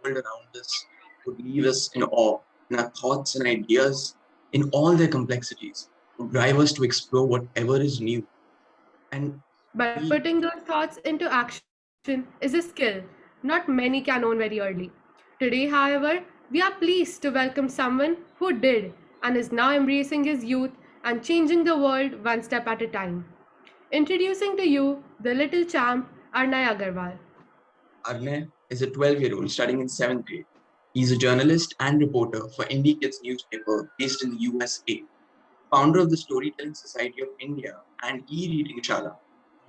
world around us would leave us in awe, and our thoughts and ideas, in all their complexities, would drive us to explore whatever is new. And But we, putting those thoughts into action is a skill not many can own very early. Today, however, we are pleased to welcome someone who did and is now embracing his youth and changing the world one step at a time. Introducing to you the little champ Arnay Agarwal. Arnay is a 12-year-old studying in 7th grade. He's a journalist and reporter for Indie Kids newspaper based in the USA. Founder of the Storytelling Society of India and e-reading Shala.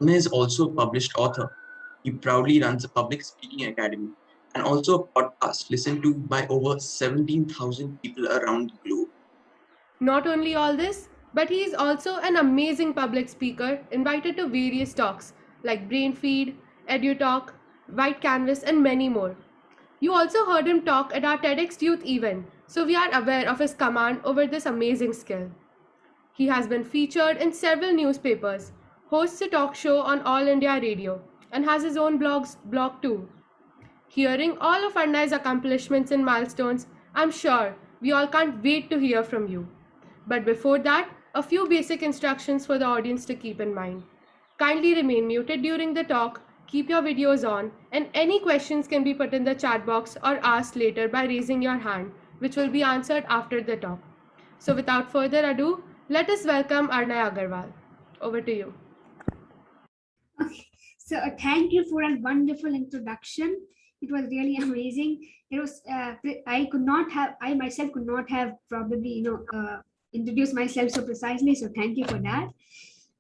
Arnay is also a published author. He proudly runs a public speaking academy and also a podcast listened to by over 17,000 people around the globe. Not only all this, but he is also an amazing public speaker invited to various talks like Brain Feed, Edu Talk, White Canvas, and many more. You also heard him talk at our TEDx Youth event, so we are aware of his command over this amazing skill. He has been featured in several newspapers, hosts a talk show on All India Radio, and has his own blog too. Hearing all of Arnai's accomplishments and milestones, I'm sure we all can't wait to hear from you. But before that, a few basic instructions for the audience to keep in mind. Kindly remain muted during the talk, keep your videos on, and any questions can be put in the chat box or asked later by raising your hand, which will be answered after the talk. So without further ado, let us welcome Arnay Agarwal. Over to you. Okay, so thank you for a wonderful introduction. It was really amazing. It was I myself could not have probably introduced myself so precisely. So thank you for that.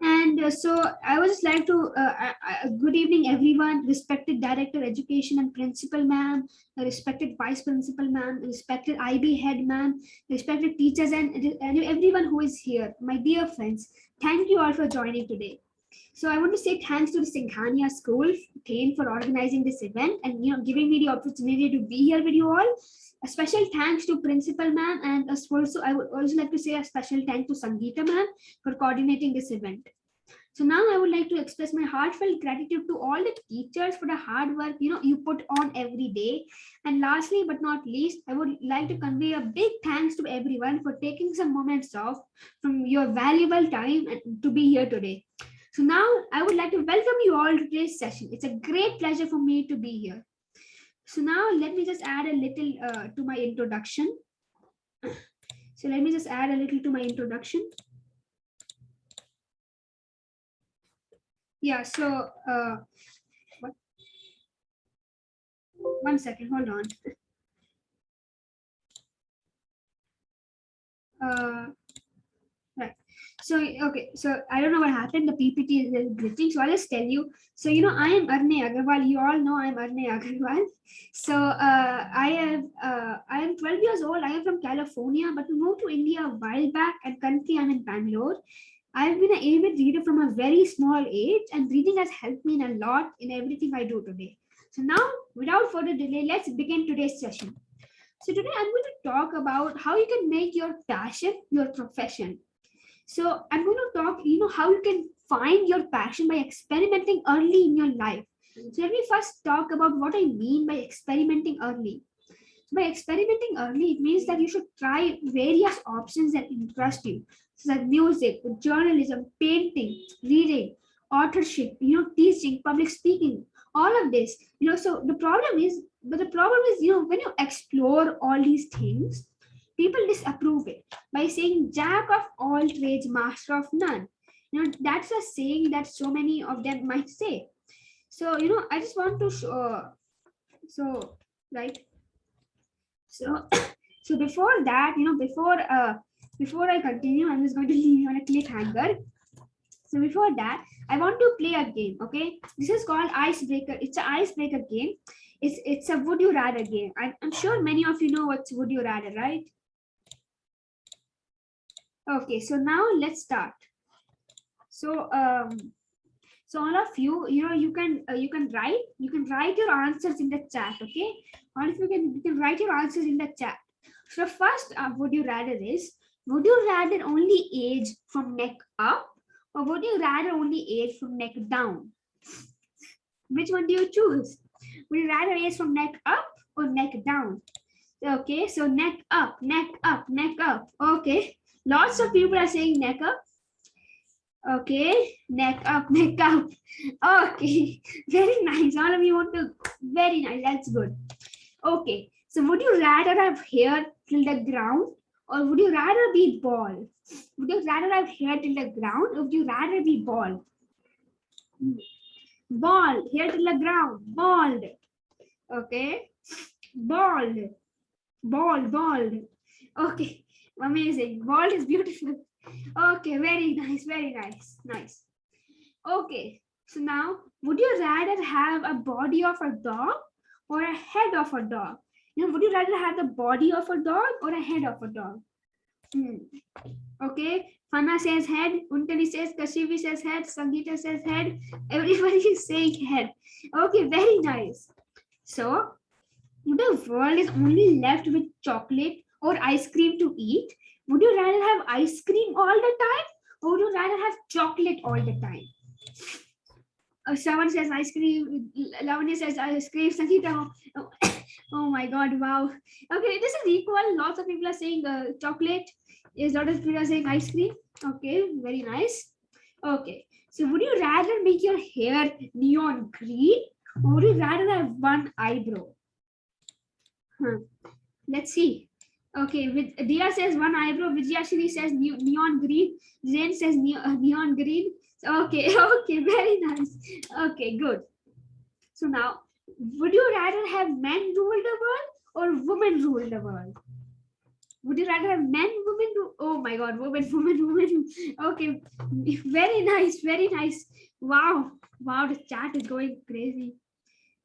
And so I would just like to good evening everyone, respected director education and principal ma'am, respected vice principal ma'am, respected IB head ma'am, respected teachers and everyone who is here, my dear friends. Thank you all for joining today. So I want to say thanks to the Singhania School team for organizing this event and giving me the opportunity to be here with you all. A special thanks to Principal Ma'am, and also I would also like to say a special thanks to Sangeeta Ma'am for coordinating this event. So now I would like to express my heartfelt gratitude to all the teachers for the hard work you put on every day. And lastly but not least, I would like to convey a big thanks to everyone for taking some moments off from your valuable time and to be here today. So now I would like to welcome you all to today's session. It's a great pleasure for me to be here. So now let me just add a little to my introduction. So let me just add a little to my introduction. Yeah, so one second, hold on. Right. So, okay, so I don't know what happened. The PPT is glitching. So I'll just tell you. So, I am Arnay Agarwal. You all know I'm Arnay Agarwal. So I am 12 years old. I am from California, but moved to India a while back, and currently I'm in Bangalore. I've been an avid reader from a very small age, and reading has helped me in a lot in everything I do today. So now, without further delay, let's begin today's session. So today I'm going to talk about how you can make your passion your profession. So I'm going to talk, how you can find your passion by experimenting early in your life. So let me first talk about what I mean by experimenting early. By experimenting early, it means that you should try various options that interest you, such as music, journalism, painting, reading, authorship, teaching, public speaking, all of this. So the problem is, when you explore all these things, people disapprove it by saying jack of all trades, master of none. That's a saying that so many of them might say. So, I just want to show, right. So, so before that, before I continue, I'm just going to leave you on a cliffhanger. So before that, I want to play a game. Okay, this is called Icebreaker. It's an icebreaker game. It's a would you rather game. I'm sure many of you know what's would you rather, right? Okay, so now let's start. So so all of you, you can write your answers in the chat. Okay, all of you can write your answers in the chat. So first, would you rather is, would you rather only age from neck up, or would you rather only age from neck down? Which one do you choose? Would you rather age from neck up or neck down? Okay, so neck up, neck up, neck up. Okay, lots of people are saying neck up. Okay, neck up, neck up. Okay, very nice. All of you want to, very nice. That's good. Okay, so would you rather have hair till the ground or would you rather be bald? Would you rather have hair till the ground or would you rather be bald? Bald, hair till the ground, bald. Okay, bald, bald, bald. Okay, amazing. Bald is beautiful. Okay, very nice, very nice, nice. Okay, so now would you rather have a body of a dog or a head of a dog? You know, would you rather have the body of a dog or a head of a dog? Okay, Fana says head, Untali says, Kashivi says head, Sangeeta says head, everybody is saying head. Okay, very nice. So, if the world is only left with chocolate or ice cream to eat, would you rather have ice cream all the time or would you rather have chocolate all the time? Someone says ice cream, Lavanya says ice cream, Sangeeta, oh my god, wow. Okay, this is equal. Lots of people are saying chocolate. Is lot of people are saying ice cream. Okay, very nice. Okay, so would you rather make your hair neon green or would you rather have one eyebrow? Let's see. Okay, with Dia says one eyebrow, Vijayashri says neon green, Zain says neon green. Okay, okay, very nice. Okay, good. So now, would you rather have men rule the world or women rule the world? Would you rather have men, women? Oh my God, women. Okay, very nice, very nice. Wow, wow, the chat is going crazy.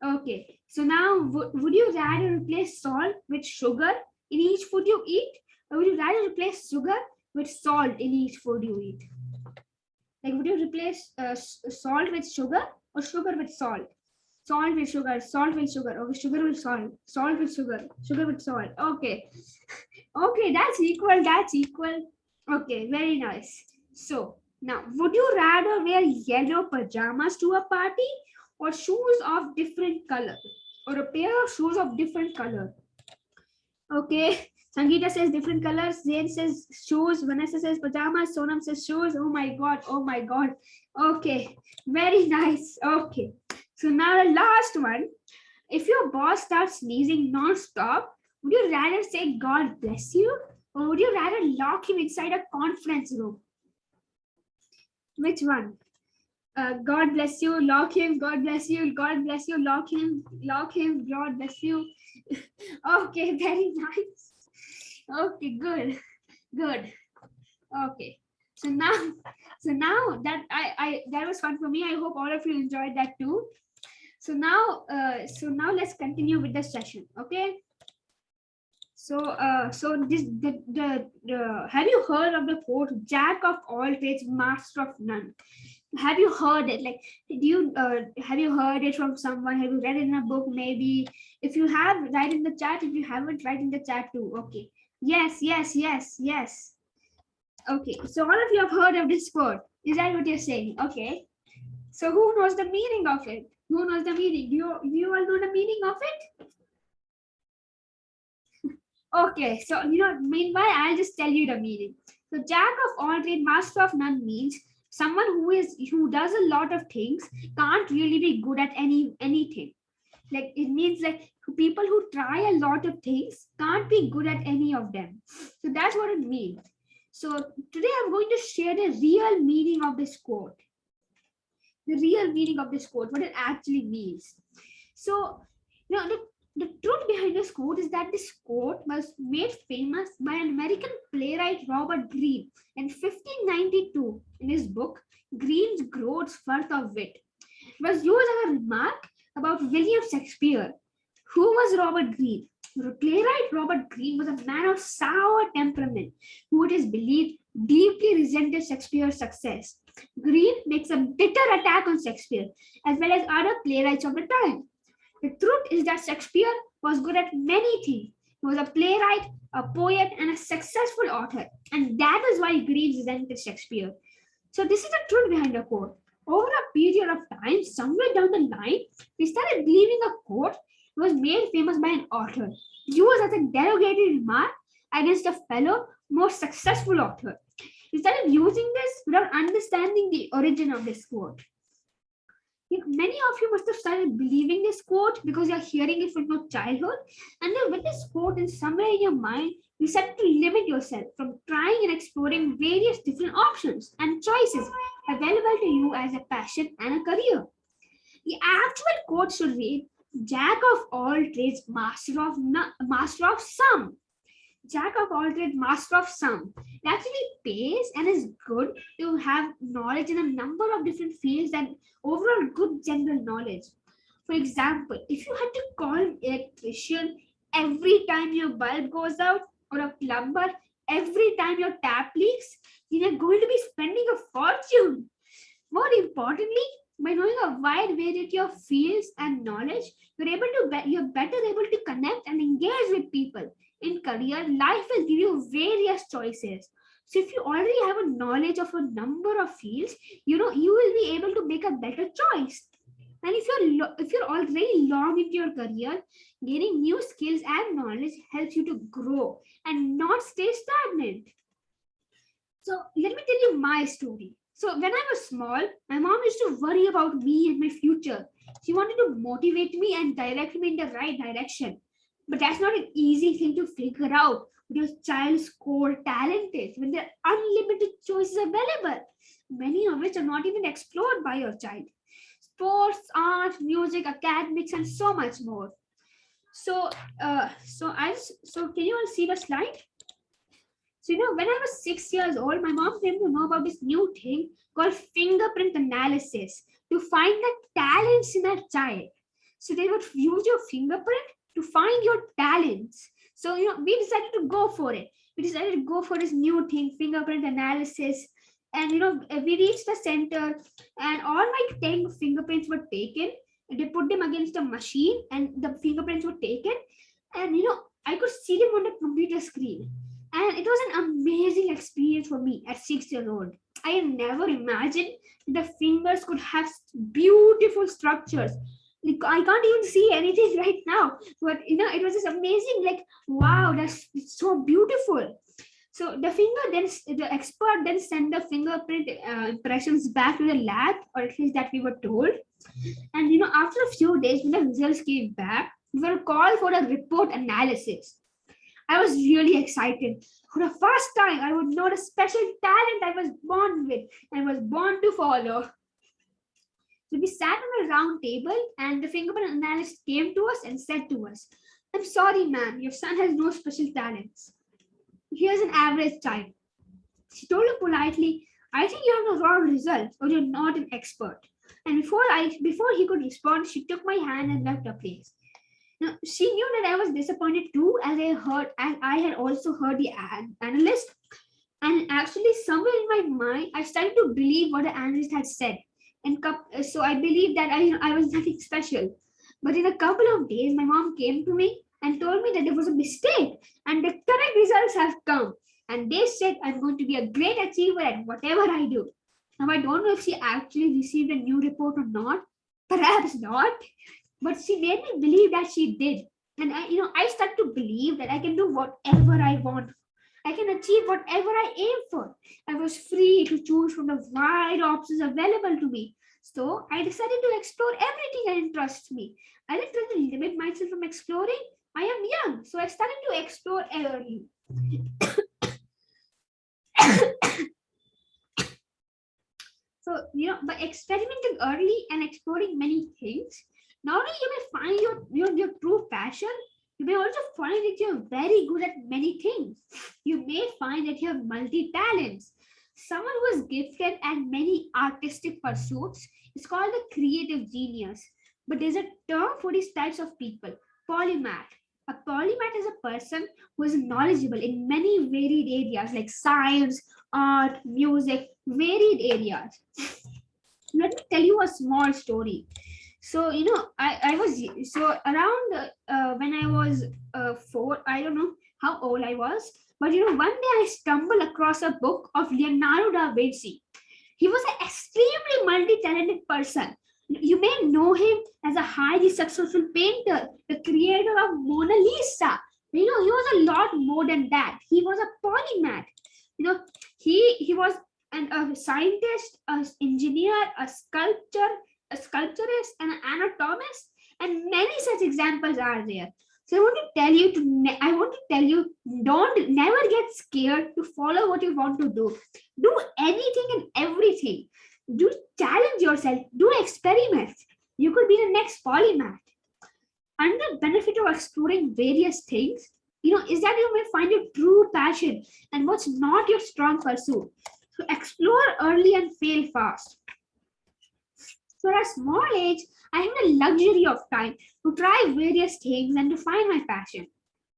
Okay, so now would you rather replace salt with sugar in each food you eat, or would you rather replace sugar with salt in each food you eat? Like, would you replace salt with sugar or sugar with salt? Salt with sugar, salt with sugar. Okay, sugar with salt, salt with sugar, sugar with salt. Okay, okay, that's equal. That's equal. Okay, very nice. So now, would you rather wear yellow pajamas to a party or shoes of different color, or a pair of shoes of different color? Okay, Sangeeta says different colors. Zain says shoes. Vanessa says pajamas. Sonam says shoes. Oh my god. Oh my god. Okay, very nice. Okay, so now the last one. If your boss starts sneezing non-stop, would you rather say God bless you, or would you rather lock him inside a conference room? Which one? God bless you, lock him, God bless you, God bless you, lock him, God bless you. Okay, very nice. Okay, good, good. Okay, so now that I that was fun for me. I hope all of you enjoyed that too. So now let's continue with the session. Okay. So this the have you heard of the quote, Jack of all trades, master of none? Have you heard it? Like, have you heard it from someone? Have you read it in a book? Maybe. If you have, write in the chat. If you haven't, write in the chat too. Okay. Yes. Okay. So all of you have heard of this quote. Is that what you're saying? Okay. So who knows the meaning of it? Who knows the meaning? Do you all know the meaning of it? Okay, so meanwhile, I'll just tell you the meaning. So Jack of all trades, master of none means someone who does a lot of things can't really be good at anything. Like, it means like people who try a lot of things can't be good at any of them. So that's what it means. So today I'm going to share the real meaning of this quote. The real meaning of this quote, what it actually means. So, the truth behind this quote is that this quote was made famous by an American playwright, Robert Greene, in 1592 in his book, Greene's Groats Worth of Wit. It was used as a remark about William Shakespeare. Who was Robert Greene? The playwright Robert Greene was a man of sour temperament who, it is believed, deeply resented Shakespeare's success. Greene makes a bitter attack on Shakespeare as well as other playwrights of the time. The truth is that Shakespeare was good at many things. He was a playwright, a poet, and a successful author, and that is why Greene resented Shakespeare. So this is the truth behind the quote. Over a period of time, somewhere down the line, we started believing a quote was made famous by an author, used as a derogatory remark against a fellow, more successful author. He started using this without understanding the origin of this quote. Many of you must have started believing this quote because you're hearing it from your childhood, and then with this quote in somewhere in your mind, you start to limit yourself from trying and exploring various different options and choices available to you as a passion and a career. The actual quote should read, "Jack of all trades, master of some." Jack of all trades, master of some. It actually pays and is good to have knowledge in a number of different fields and overall good general knowledge. For example, if you had to call an electrician every time your bulb goes out, or a plumber every time your tap leaks, you're going to be spending a fortune. More importantly, by knowing a wide variety of fields and knowledge, you're better able to connect and engage with people. In career, life will give you various choices. So if you already have a knowledge of a number of fields, you will be able to make a better choice. And if you're already long into your career, gaining new skills and knowledge helps you to grow and not stay stagnant. So let me tell you my story. So when I was small, my mom used to worry about me and my future. She wanted to motivate me and direct me in the right direction. But that's not an easy thing to figure out what your child's core talent is when there are unlimited choices available, many of which are not even explored by your child. Sports, art, music, academics, and so much more. So, can you all see the slide? So, when I was 6 years old, my mom came to know about this new thing called fingerprint analysis to find the talents in a child. So, they would use your fingerprint to find your talents. So, we decided to go for it. We decided to go for this new thing, fingerprint analysis. And, we reached the center, and all my 10 fingerprints were taken. They put them against a machine, and the fingerprints were taken. And, I could see them on the computer screen. And it was an amazing experience for me at 6 years old. I had never imagined the fingers could have beautiful structures. Like, I can't even see anything right now, but it was just amazing. Like, wow, that's so beautiful. So the expert then sent the fingerprint impressions back to the lab, or at least that we were told. And after a few days, when the results came back, we were called for a report analysis. I was really excited. For the first time, I would know the special talent I was born with and was born to follow. So we sat on a round table, and the fingerprint analyst came to us and said to us, "I'm sorry, ma'am, your son has no special talents. Here's an average child." She told him politely, "I think you have the wrong results, or you're not an expert." And before he could respond, she took my hand and left the place. Now, she knew that I was disappointed too, as I had also heard the analyst. And actually, somewhere in my mind, I started to believe what the analyst had said. So I believed that I was nothing special. But in a couple of days, my mom came to me and told me that there was a mistake and the correct results have come. And they said I'm going to be a great achiever at whatever I do. Now, I don't know if she actually received a new report or not. Perhaps not. But she made me believe that she did. And I started to believe that I can do whatever I want. I can achieve whatever I aim for. I was free to choose from the wide options available to me. So I decided to explore everything that interests me. I didn't try to limit myself from exploring. I am young, so I started to explore early. So, by experimenting early and exploring many things, not only you may find your true passion, you may also find that you're very good at many things. You may find that you have multi-talents. Someone who is gifted at many artistic pursuits is called a creative genius. But there's a term for these types of people, polymath. A polymath is a person who is knowledgeable in many varied areas like science, art, music, varied areas. Let me tell you a small story. So I was around when I was 4. I don't know how old I was, but one day I stumbled across a book of Leonardo da Vinci. He was an extremely multi-talented person. You may know him as a highly successful painter, the creator of Mona Lisa. You know, he was a lot more than that. He was a polymath. You know, he was a scientist, an engineer, a sculptor, a sculpturist, and an anatomist, and many such examples are there. So I want to tell you don't never get scared to follow what you want to do. Do anything and everything. Do challenge yourself. Do experiments. You could be the next polymath. And the benefit of exploring various things, is that you may find your true passion and what's not your strong pursuit. So explore early and fail fast. So at a small age, I have the luxury of time to try various things and to find my passion.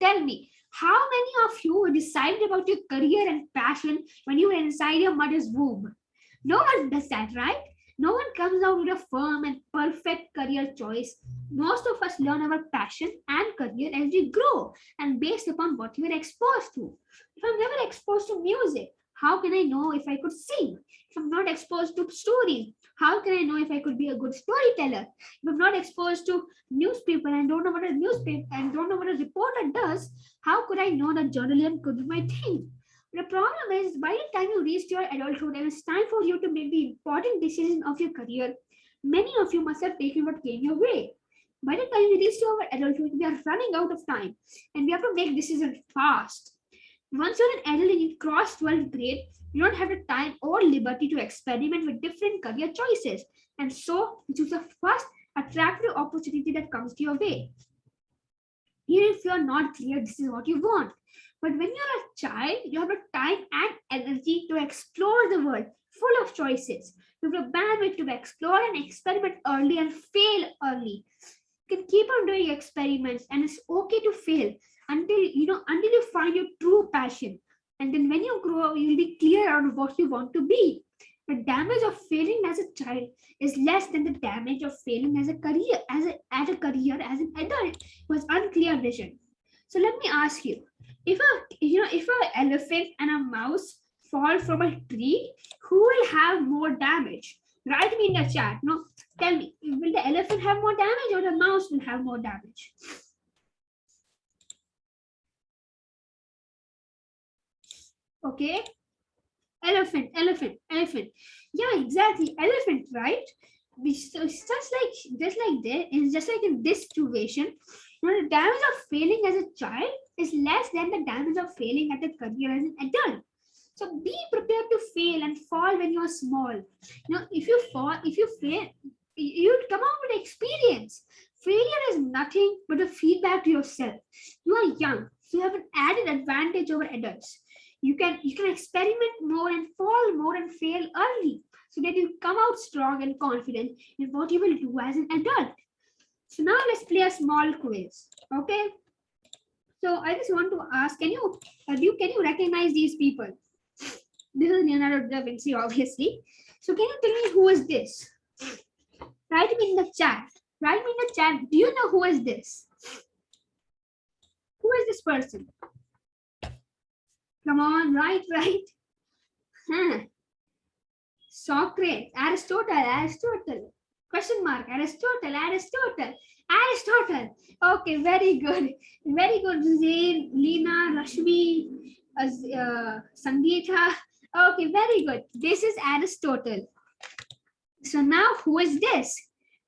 Tell me, how many of you decided about your career and passion when you were inside your mother's womb? No one does that, right? No one comes out with a firm and perfect career choice. Most of us learn our passion and career as we grow and based upon what we are exposed to. If I'm never exposed to music, how can I know if I could sing? If I'm not exposed to stories, how can I know if I could be a good storyteller? If I'm not exposed to newspaper and don't know what a newspaper and don't know what a reporter does, how could I know that journalism could be my thing? The problem is, by the time you reach your adulthood and it's time for you to make the important decision of your career, many of you must have taken what came your way. By the time we reach to our adulthood, we are running out of time and we have to make decisions fast. Once you're an adult and you cross 12th grade, you don't have the time or liberty to experiment with different career choices. And so, you choose the first attractive opportunity that comes to your way. Even if you're not clear, this is what you want. But when you're a child, you have the time and energy to explore the world full of choices. You have the bandwidth to explore and experiment early and fail early. You can keep on doing experiments and it's okay to fail until you find your true passion. And then when you grow, you'll be clear on what you want to be. The damage of failing as a child is less than the damage of failing as a career, as an adult with unclear vision. So let me ask you, if an elephant and a mouse fall from a tree, who will have more damage? Write me in the chat. No, tell me, will the elephant have more damage or the mouse will have more damage? Okay. Elephant. Yeah, exactly. Elephant, right? So it's just like in this situation, the damage of failing as a child is less than the damage of failing at a career as an adult. So be prepared to fail and fall when you are small. If you fail, you come out with experience. Failure is nothing but a feedback to yourself. You are young, so you have an added advantage over adults. You can experiment more and fall more and fail early so that you come out strong and confident in what you will do as an adult. So now let's play a small quiz. Okay. So I just want to ask, can you recognize these people? This is Leonardo da Vinci, obviously. So can you tell me who is this? Write me in the chat. Do you know who is this? Who is this person? Come on, right. Huh. Socrates, Aristotle. Question mark, Aristotle. Okay, very good. Zain, Lina, Rashmi, Sangeeta. Okay, very good. This is Aristotle. So now who is this?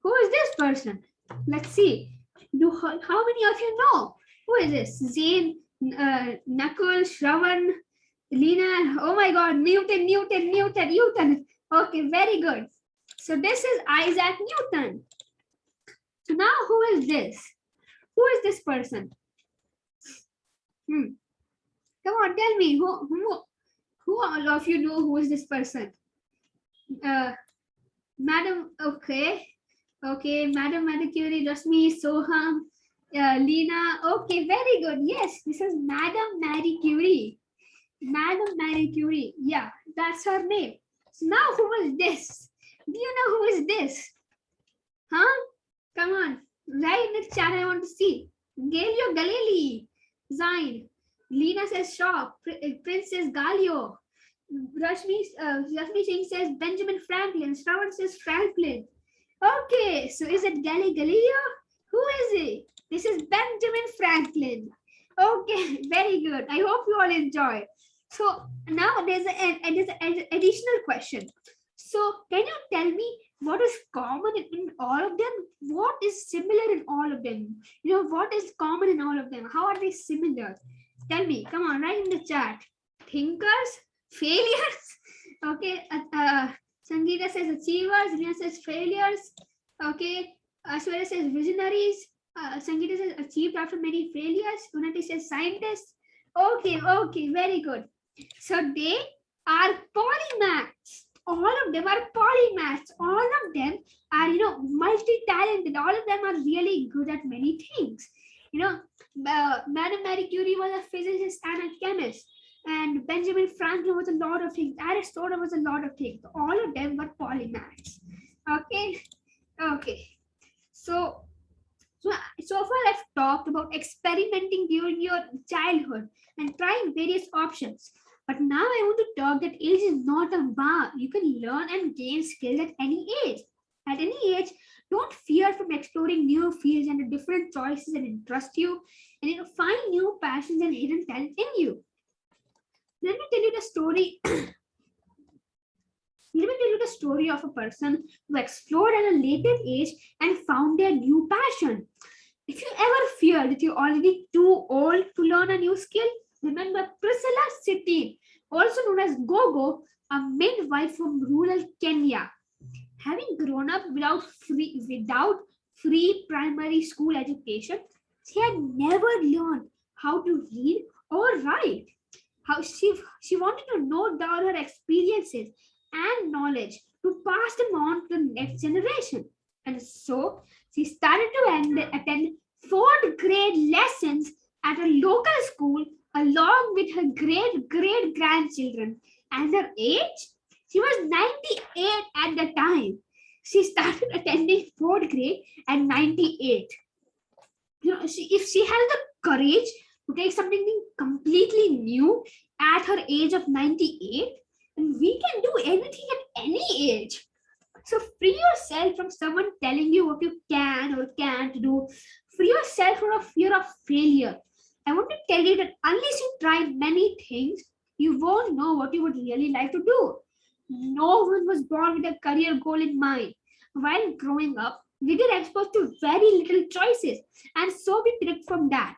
Who is this person? Let's see. How many of you know? Who is this? Zain, Nakul, Shravan, Lina. Oh my God, Newton. Okay, very good. So this is Isaac Newton. So now who is this? Who is this person? Come on, tell me who all of you know who is this person? Madam, okay, Madam Marie Curie, Rashmi, Soham, Lina. Okay, very good. Yes, this is Madam Marie Curie. Yeah, that's her name. So now who is this? Do you know who is this? Huh? Come on, write in the chat. I want to see. Galileo Galilei. Zain. Lina says Shaw. Prince says Galileo. Rashmi Singh says Benjamin Franklin. Shravan says Franklin. Okay, so is it Galileo? Who is he? This is Benjamin Franklin. Okay, very good. I hope you all enjoy. So now there's an additional question. So can you tell me what is common in all of them? What is similar in all of them? You know, what is common in all of them? How are they similar? Tell me. Come on, write in the chat. Thinkers, failures. Okay, Sangeeta says achievers, Rina says failures. Okay, Aswara says visionaries. Sangeeta says achieved after many failures. Unati says scientists. Okay, very good. So they are polymaths. All of them are polymaths. All of them are, multi-talented. All of them are really good at many things. Madame Marie Curie was a physicist and a chemist. And Benjamin Franklin was a lot of things. Aristotle was a lot of things. All of them were polymaths. Okay. So far I've talked about experimenting during your childhood and trying various options. But now I want to talk that age is not a bar. You can learn and gain skills at any age. At any age, don't fear from exploring new fields and the different choices that interest you, and find new passions and hidden talent in you. Let me tell you the story. Let me tell you the story of a person who explored at a later age and found their new passion. If you ever fear that you're already too old to learn a new skill, remember Priscilla Sitin, also known as Gogo, a midwife from rural Kenya. Having grown up without free primary school education, she had never learned how to read or write. How she wanted to note down her experiences and knowledge to pass them on to the next generation. And so she started to attend fourth grade lessons at a local school along with her great grandchildren. And her age, she was 98 at the time. She started attending fourth grade at 98. If she had the courage to take something completely new at her age of 98, and we can do anything at any age. So free yourself from someone telling you what you can or can't do. Free yourself from a fear of failure. I want to tell you that unless you try many things, you won't know what you would really like to do. No one was born with a career goal in mind. While growing up, we get exposed to very little choices, and so we picked from that.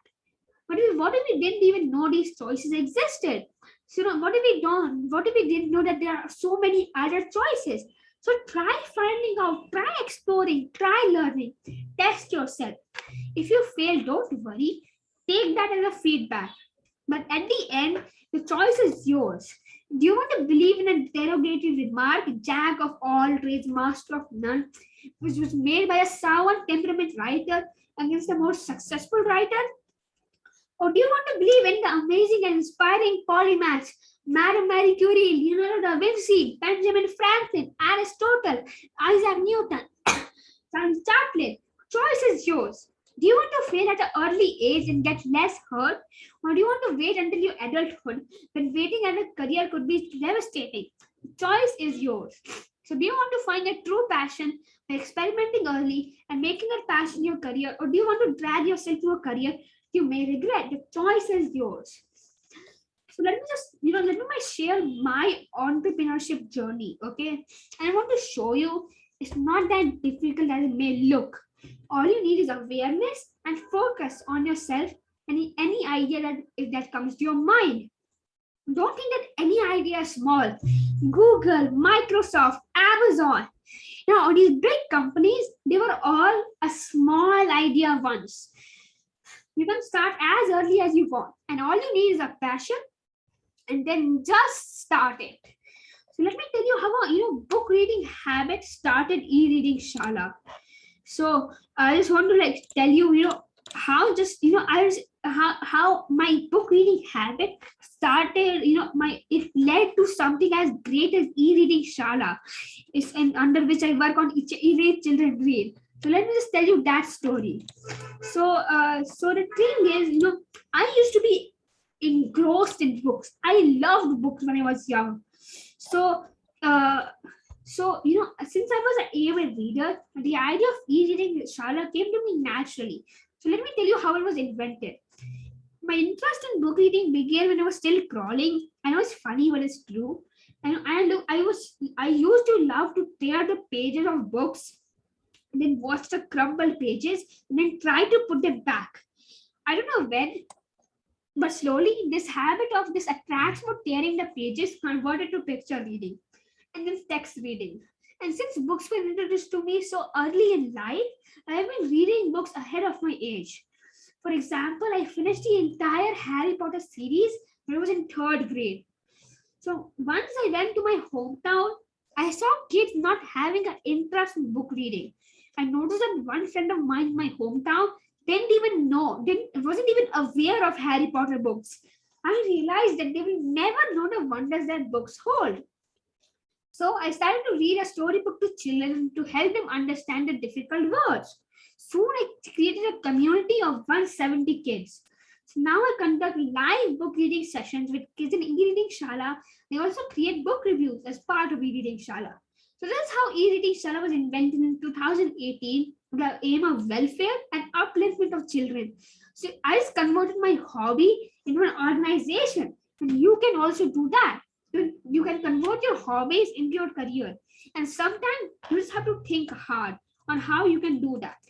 What if we didn't even know these choices existed? So, what if we don't? What if we didn't know that there are so many other choices? So try finding out, try exploring, try learning, test yourself. If you fail, don't worry. Take that as a feedback. But at the end, the choice is yours. Do you want to believe in a derogatory remark, jack of all trades, master of none, which was made by a sour temperament writer against a more successful writer? Or do you want to believe in the amazing and inspiring polymaths, Madame Marie Curie, Leonardo da Vinci, Benjamin Franklin, Aristotle, Isaac Newton, Charles Chaplin? Choice is yours. Do you want to fail at an early age and get less hurt? Or do you want to wait until your adulthood when waiting at a career could be devastating? Choice is yours. So do you want to find a true passion by experimenting early and making that passion your career? Or do you want to drag yourself to a career you may regret? The choice is yours. So let me share my entrepreneurship journey, okay? And I want to show you it's not that difficult as it may look. All you need is awareness and focus on yourself and any idea that comes to your mind. Don't think that any idea is small. Google, Microsoft, Amazon, all these big companies, they were all a small idea once. You can start as early as you want, and all you need is a passion, and then just start it. So let me tell you how a book reading habit started e-reading Shala. So I just want to tell you, how how my book reading habit started. It led to something as great as e-reading Shala, is under which I work on e-read children read. So let me just tell you that story. So the thing is, I used to be engrossed in books. I loved books when I was young. So So, since I was an avid reader, the idea of e-reading Shala came to me naturally. So let me tell you how it was invented. My interest in book reading began when I was still crawling. I know it's funny, but it's true. I used to love to tear the pages of books, then watch the crumbled pages, and then try to put them back. I don't know when, but slowly this habit of this attraction of tearing the pages converted to picture reading and then text reading. And since books were introduced to me so early in life, I have been reading books ahead of my age. For example, I finished the entire Harry Potter series when I was in third grade. So once I went to my hometown, I saw kids not having an interest in book reading. I noticed that one friend of mine in my hometown wasn't even aware of Harry Potter books. I realized that they will never know the wonders that books hold. So I started to read a storybook to children to help them understand the difficult words. Soon I created a community of 170 kids. So now I conduct live book reading sessions with kids in e-reading Shala. They also create book reviews as part of e-reading Shala. So that's how e-reading Shala was invented in 2018 with the aim of welfare and upliftment of children. So I just converted my hobby into an organization, and you can also do that. You can convert your hobbies into your career, and sometimes you just have to think hard on how you can do that.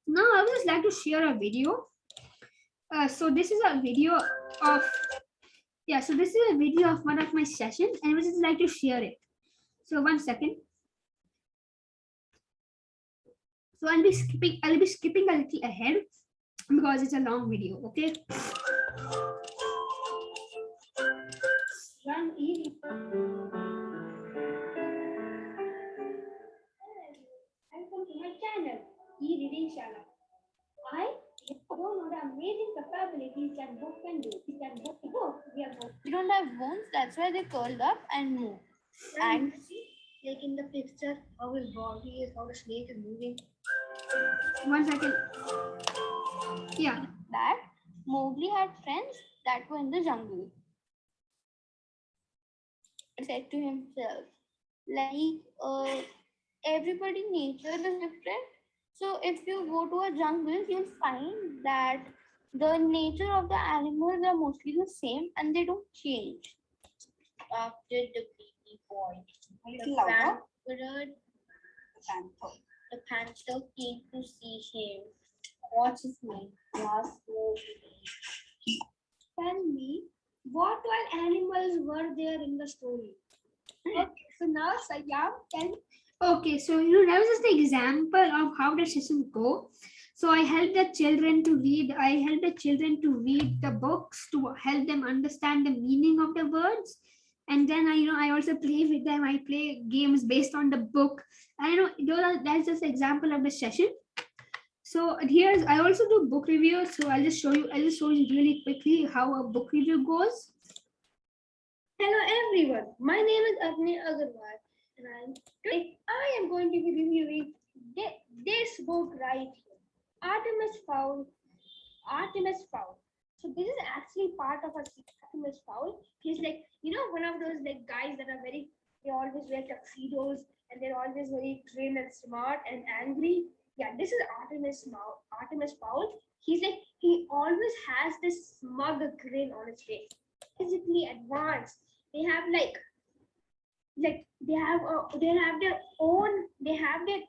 Now I would just like to share a video. So this is a video of one of my sessions, and I would just like to share it. So 1 second. So I'll be skipping a little ahead because it's a long video. Okay. Welcome to my channel, E-Reading Shala. I don't know the amazing capabilities that book can do. We can book the book. They don't have bones, that's why they curled up and move. And like in the picture, how his body is, how the snake is moving. 1 second. Yeah. That Mowgli had friends that were in the jungle. He said to himself, like everybody nature is different. So if you go to a jungle, you'll find that the nature of the animals are mostly the same and they don't change. After the baby boy, the panther came to see him. What's his name? Last Tell me, what all animals were there in the story? Okay, so now Sayam, tell me. Okay, so that was just the example of how the sessions go. So I help the children to read. I help the children to read the books to help them understand the meaning of the words. And then I also play with them. I play games based on the book. That's just an example of the session. So I also do book reviews. So I'll just show you really quickly how a book review goes. Hello everyone. My name is Arnay Agarwal, and I am going to be reviewing this book right here, Artemis Fowl. So this is actually part of Artemis Fowl. He's like, one of those like guys that are they always wear tuxedos and they're always very trim and smart and angry. Yeah, this is Artemis Fowl. He always has this smug grin on his face. Physically advanced. They have they have their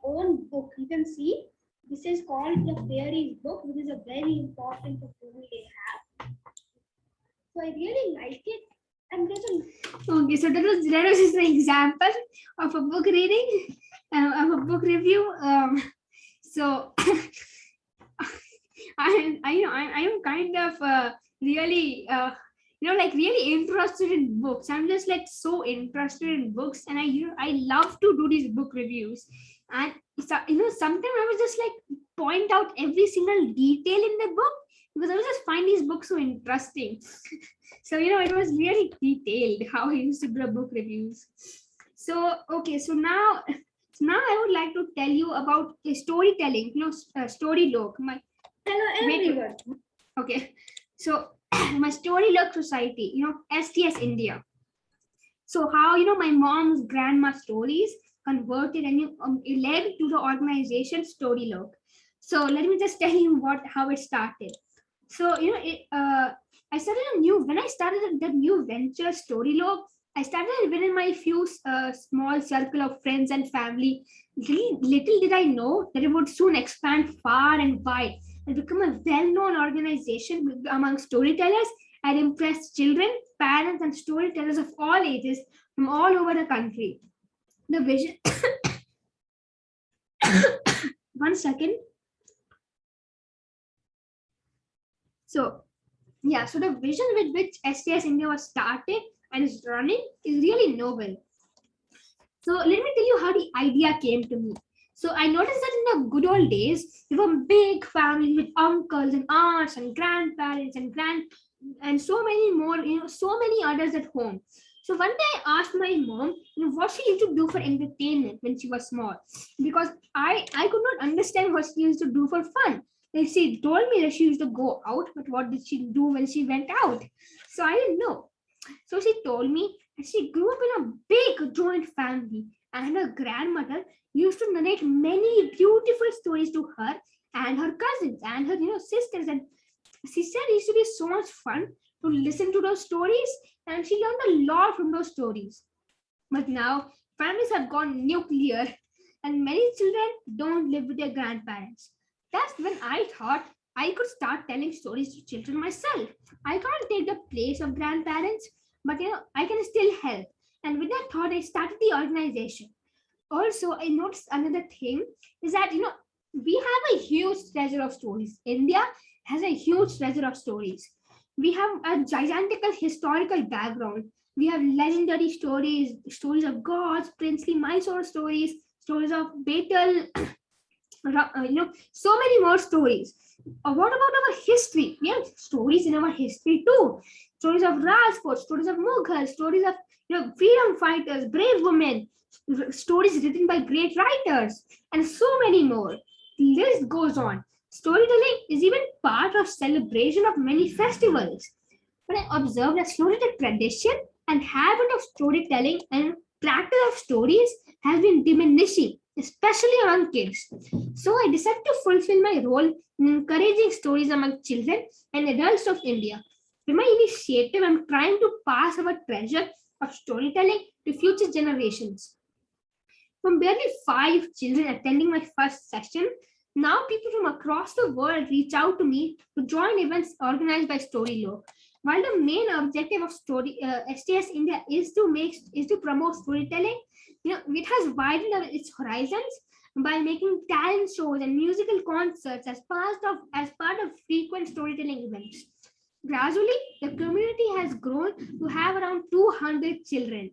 own book. You can see this is called the fairies book, which is a very important book they have. So I really like it. And okay, so that was just an example of a book reading, of a book review. So I am kind of really really interested in books. I'm just like so interested in books, and I love to do these book reviews. And sometimes I was just like point out every single detail in the book because I was just find these books so interesting. So it was really detailed how I used to do book reviews. So okay, so now I would like to tell you about storytelling. Story log. Hello everyone. Okay, so my Story Log Society, STS India. So how, my mom's grandma stories converted and led to the organization Storylog. So let me just tell you how it started. So I started when I started the new venture Storylog, I started within my few small circle of friends and family. Little did I know that it would soon expand far and wide and become a well-known organization among storytellers and impress children, parents, and storytellers of all ages from all over the country. The vision. One second. So the vision with which STS India was started and is running is really noble. So let me tell you how the idea came to me. So I noticed that in the good old days, there were big families with uncles and aunts and grandparents and so many more, so many others at home. So one day I asked my mom, what she used to do for entertainment when she was small, because I could not understand what she used to do for fun. Like she told me that she used to go out, but what did she do when she went out? So I didn't know. So she told me that she grew up in a big joint family, and her grandmother used to narrate many beautiful stories to her and her cousins and her sisters. And she said it used to be so much fun to listen to those stories, and she learned a lot from those stories. But now families have gone nuclear, and many children don't live with their grandparents. That's when I thought I could start telling stories to children myself. I can't take the place of grandparents, but I can still help. And with that thought, I started the organization. Also, I noticed another thing is that we have a huge treasure of stories. India has a huge treasure of stories. We have a gigantical historical background. We have legendary stories of gods, princely Mysore stories, stories of battle, so many more stories. What about our history? We have stories in our history too. Stories of Rajput, stories of Mughal, stories of freedom fighters, brave women, stories written by great writers, and so many more. The list goes on. Storytelling is even part of celebration of many festivals. But I observed that storytelling tradition and habit of storytelling and practice of stories has been diminishing, especially among kids. So I decided to fulfill my role in encouraging stories among children and adults of India. With my initiative, I'm trying to pass our treasure of storytelling to future generations. From barely 5 children attending my first session, now people from across the world reach out to me to join events organized by Storylog. While the main objective of STS India is to promote storytelling, it has widened its horizons by making talent shows and musical concerts as part of frequent storytelling events. Gradually, the community has grown to have around 200 children.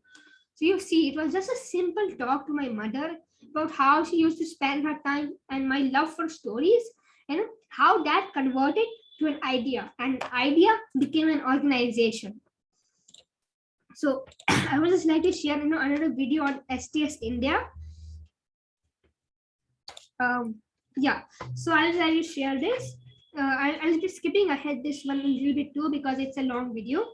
So you see, it was just a simple talk to my mother about how she used to spend her time and my love for stories, and how that converted to an idea, and an idea became an organization. So I would just like to share another video on STS India. Yeah, so I'll try to share this. I'll be skipping ahead this one a little bit too because it's a long video.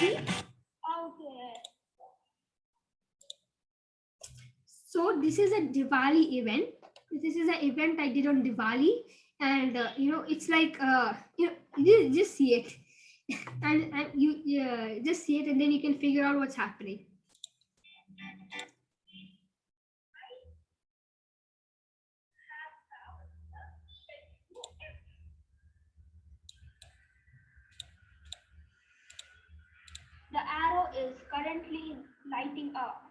Okay. So this is a Diwali event. This is an event I did on Diwali, and it's like you just see it, and you just see it, and then you can figure out what's happening. The arrow is currently lighting up.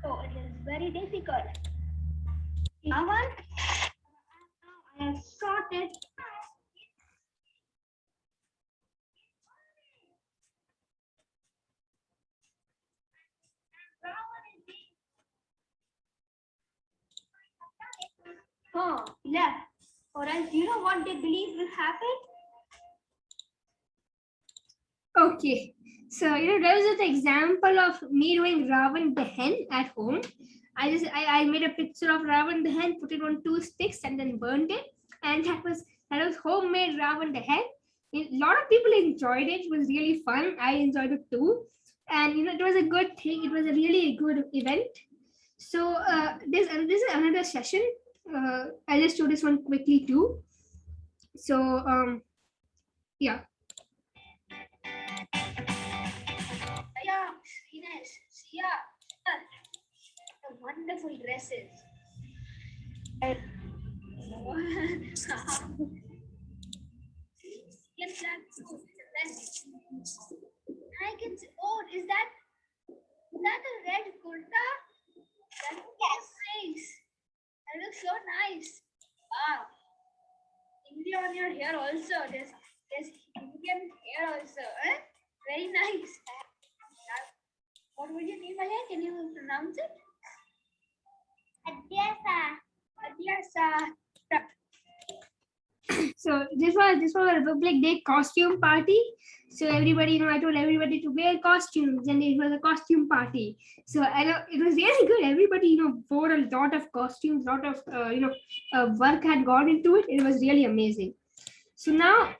So it is very difficult. Now I have started. Oh, left. Or else you know what they believe will happen? Okay, so there was an example of me doing Ravan Dahan at home. I made a picture of Ravan the hen, put it on 2 sticks, and then burned it. And that was homemade Ravan the hen. A lot of people enjoyed it. It was really fun. I enjoyed it too. And it was a good thing. It was a really good event. So this is another session. I'll just show this one quickly too. So yeah. Yeah, Ines, yeah, the wonderful dresses. Yes, that's good. I can see. Oh, is that a red kurta? That looks nice. That looks so nice. Wow. India on your hair also. There's Indian hair also. Eh? Very nice. What would you name again? Can you pronounce it? Adyasa. Adyasa. So this was a Republic Day costume party. So everybody, I told everybody to wear costumes, and it was a costume party. So I know it was really good. Everybody, wore a lot of costumes, lot of work had gone into it. It was really amazing. So now,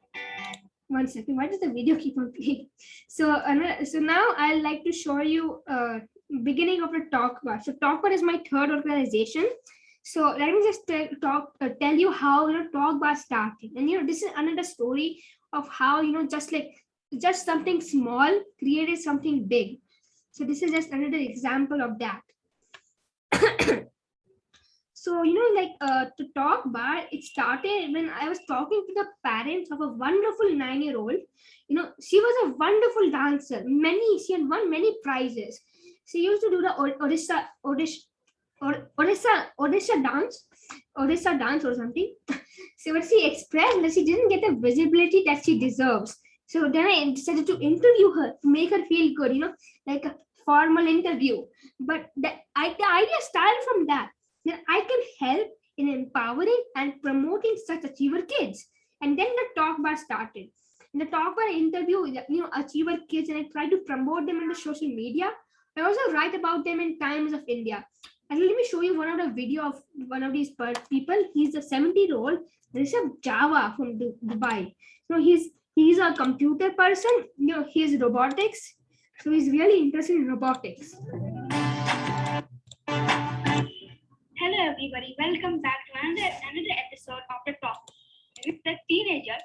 one second. Why does the video keep on playing? So now I'd like to show you beginning of the talk bar. So talk bar is my third organization. So let me just tell you how talk bar started. And this is another story of how just something small created something big. So this is just another example of that. So to talk bar, it started when I was talking to the parents of a wonderful 9-year-old. She was a wonderful dancer. She had won many prizes. She used to do the Odisha dance or something. So what she expressed that she didn't get the visibility that she deserves. So then I decided to interview her to make her feel good, like a formal interview. But the idea started from that. Then I can help in empowering and promoting such achiever kids. And then the talk bar started. In the talk bar, I interview achiever kids, and I try to promote them on the social media. I also write about them in Times of India. And let me show you one of the video of one of these people. He's a 70-year-old Rishabh Java from Dubai. So he's a computer person. He's robotics. So he's really interested in robotics. Hello everybody, welcome back to another episode of The Talk with the teenager,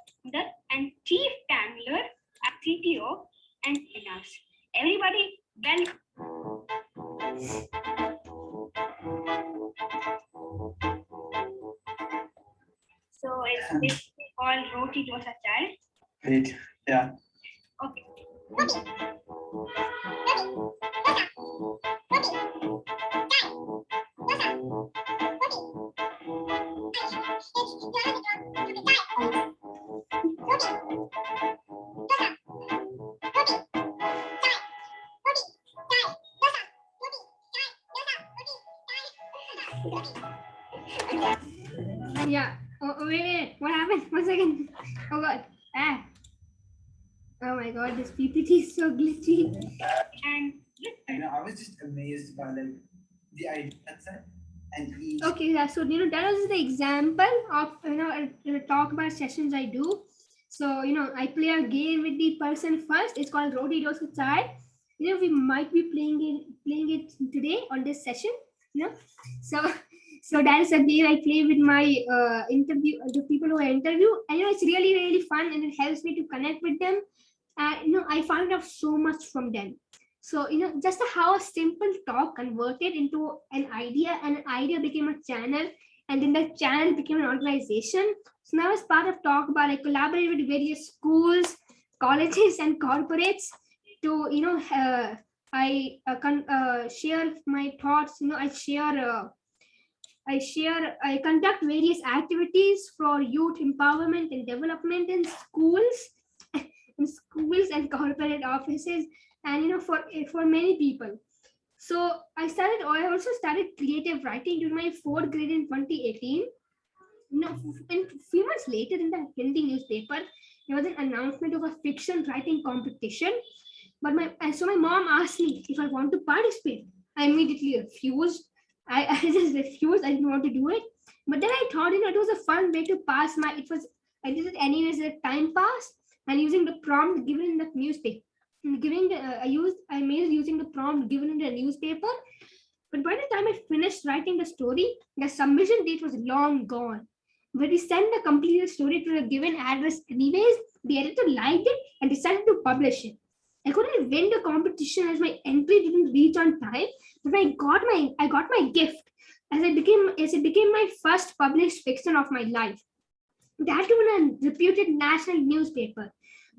and Chief Gambler, our CTO, and Inas. Everybody, So it's basically called Roti Dosa Chai. Great. Yeah. Okay. Yeah. Oh, wait. What happened? 1 second. Oh God. Oh my God. This PPT is so glitchy. And I was just amazed by the idea set and each. Okay. Yeah. So that was the example of talk about sessions I do. So I play a game with the person first. It's called Roti Dosa Chai. We might be playing it today on this session. So that is a game I play with my the people who I interview. And it's really, really fun, and it helps me to connect with them. I found out so much from them. So just how a simple talk converted into an idea, and an idea became a channel, and then the channel became an organization. So now as part of Talk Bar, I collaborate with various schools, colleges, and corporates to I share my thoughts. I conduct various activities for youth empowerment and development in schools, and corporate offices, and for many people. So I also started creative writing during my 4th grade in 2018. A few months later, in the Hindi newspaper, there was an announcement of a fiction writing competition. But my mom asked me if I want to participate. I immediately refused. I just refused. I didn't want to do it. But then I thought, it was a fun way to pass my. It was I did it anyways as a time pass, and using the prompt given in the newspaper. I made it using the prompt given in the newspaper. But by the time I finished writing the story, the submission date was long gone. When we sent the completed story to the given address anyways, the editor liked it and decided to publish it. I couldn't win the competition as my entry didn't reach on time, but I got my gift as it became my first published fiction of my life. That too in a reputed national newspaper.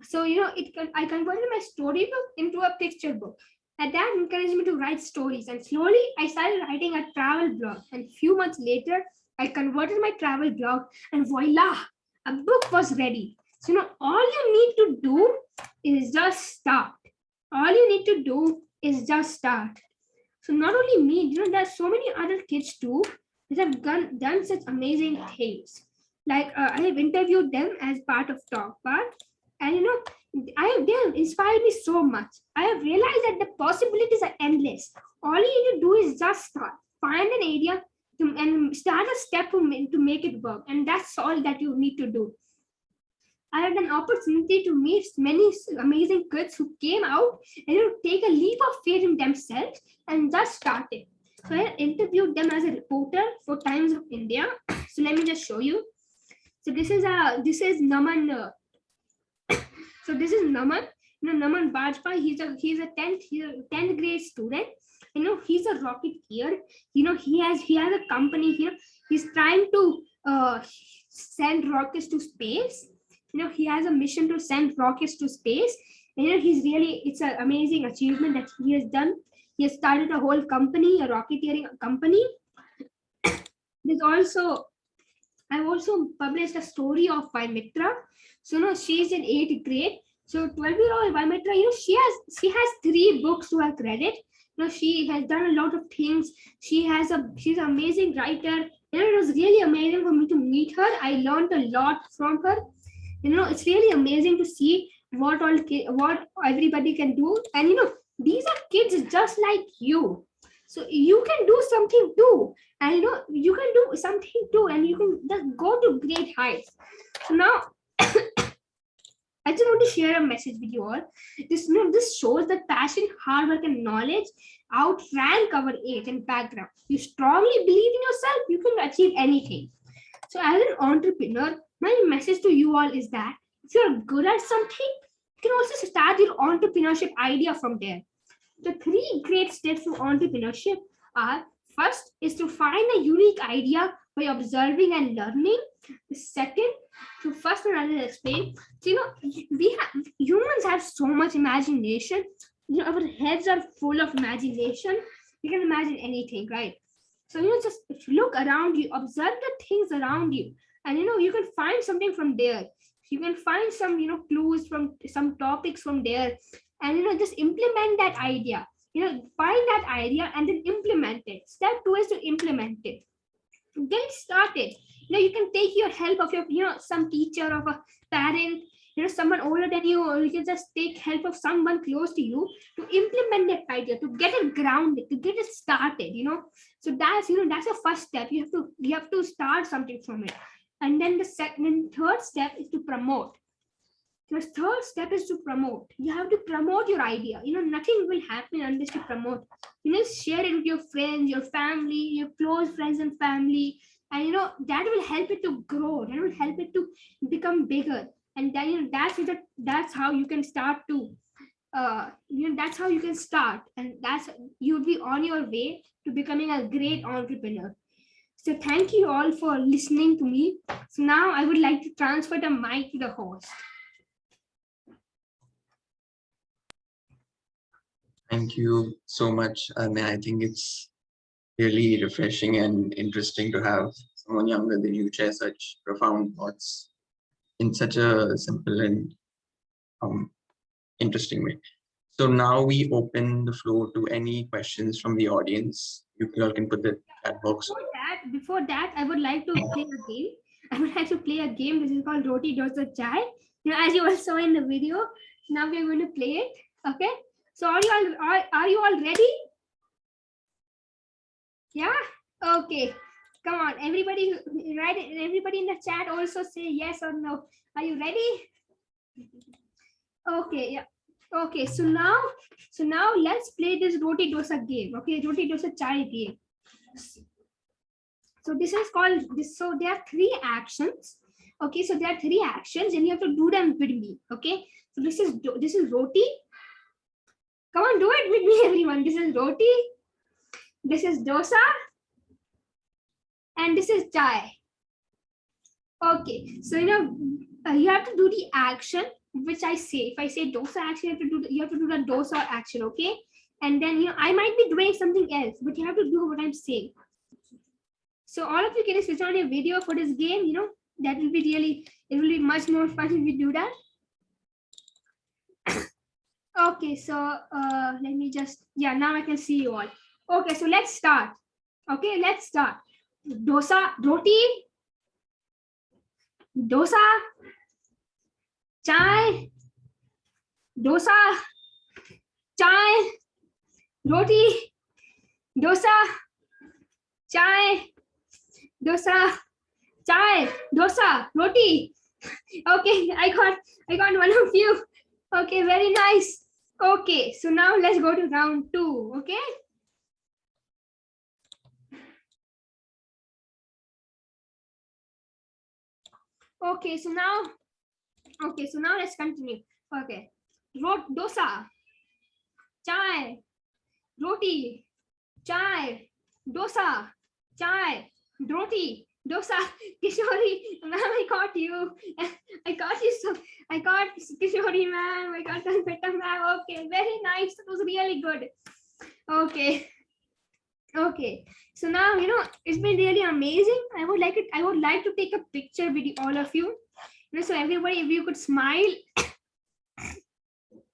So I converted my storybook into a picture book. And that encouraged me to write stories. And slowly I started writing a travel blog. And a few months later, I converted my travel blog, and voila, a book was ready. So all you need to do is just start. All you need to do is just start. So not only me, there's so many other kids too that have done such amazing things. Like I have interviewed them as part of Talk Part, and they have inspired me so much. I have realized that the possibilities are endless. All you need to do is just start, find an area and start a step to make it work, and that's all that you need to do. I had an opportunity to meet many amazing kids who came out and take a leap of faith in themselves and just started. So I interviewed them as a reporter for Times of India. So let me just show you. So this is Naman. So this is Naman. Naman Bajpai. He's a 10th grade student. He's a rocketeer. He has a company here. He's trying to send rockets to space. He has a mission to send rockets to space. And, it's an amazing achievement that he has done. He has started a whole company, a rocketeering company. I've also published a story of Vimitra. So she's in 8th grade. So 12-year-old Vimitra, she has 3 books to her credit. She has done a lot of things. She's an amazing writer. It was really amazing for me to meet her. I learned a lot from her. It's really amazing to see what everybody can do. And these are kids just like you. So you can do something too. And you can do something too, and you can just go to great heights. So now I just want to share a message with you all. This shows that passion, hard work, and knowledge outrank our age and background. You strongly believe in yourself, you can achieve anything. So as an entrepreneur, my message to you all is that if you're good at something, you can also start your entrepreneurship idea from there. The 3 great steps to entrepreneurship are: first is to find a unique idea by observing and learning. The second, so first one I will explain. So humans have so much imagination. Our heads are full of imagination. You can imagine anything, right? So just look around you, observe the things around you, and you can find something from there. You can find some clues from some topics from there, and just implement that idea. Find that idea and then implement it. Step 2 is to implement it. Get started. You can take your help of your some teacher, of a parent, someone older than you, or you can just take help of someone close to you to implement that idea, to get it grounded, to get it started. So that's that's the first step. You have to start something from it. And then the third step is to promote. The third step is to promote. You have to promote your idea. Nothing will happen unless you promote. Share it with your friends, your family, your close friends and family, and that will help it to grow. That will help it to become bigger. And then that's how you can start to that's how you can start, and that's you'll be on your way to becoming a great entrepreneur. So thank you all for listening to me. So now I would like to transfer the mic to the host. Thank you so much, Arnay. I think it's really refreshing and interesting to have someone younger than you share such profound thoughts in such a simple and interesting way. So now we open the floor to any questions from the audience. You all can put the chat box. Before that, I would like to play a game. I would like to play a game. This is called Roti Dosa Chai. As you all saw in the video, now we are going to play it. Okay. So are you all ready? Yeah. Okay, come on, everybody, write it. Everybody in the chat also say yes or no. Are you ready? Okay, yeah. Okay, so now let's play this roti dosa game. Okay, roti dosa chai game. So this is called this. So there are three actions. Okay, so there are three actions, and you have to do them with me. Okay, so this is roti. Come on, do it with me, everyone. This is roti. This is dosa, and this is chai. Okay, so you have to do the action which I say. If I say dosa action, you have to do the dosa action. Okay, and then I might be doing something else, but you have to do what I'm saying. So all of you can switch on your video for this game. That will be it will be much more fun if we do that. Okay, so let me just, now I can see you all. Okay, so let's start. Okay, let's start. Dosa, roti, dosa, chai, dosa, chai, roti, dosa, chai, dosa, chai, dosa, roti. Okay, I got one of you. Okay, very nice. Okay, so now let's go to round 2. Okay. Okay, so now let's continue. Okay, dosa, chai, roti, chai, dosa, chai, roti, dosa. Kishori, ma'am, I got you. I got Kishori, ma'am. I got Kalpetta, ma'am. Okay, very nice. It was really good. Okay. Okay, so now it's been really amazing. I would like to take a picture with all of you. So everybody, if you could smile.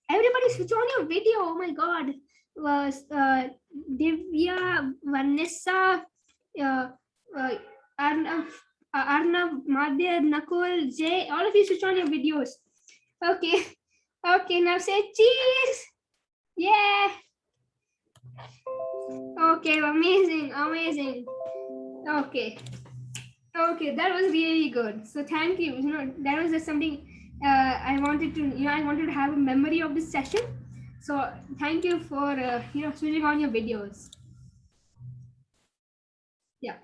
Everybody switch on your video. Oh my god. Was Divya, Vanessa, Arnav, Madhya, Nakul, Jay, all of you switch on your videos. Okay. Okay, now say cheese. Yeah. Okay, amazing. Okay, that was really good. So thank you. That was just something I wanted to have a memory of this session. So thank you for switching on your videos. Yeah.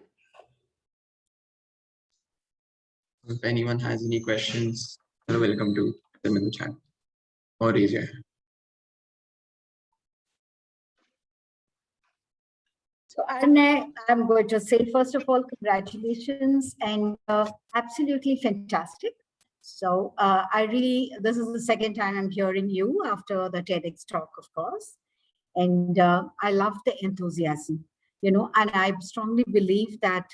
If anyone has any questions, you're welcome to put them in the chat or raise your hand. So, Arnay, I'm going to say, first of all, congratulations and absolutely fantastic. So, this is the second time I'm hearing you after the TEDx talk, of course. And I love the enthusiasm, and I strongly believe that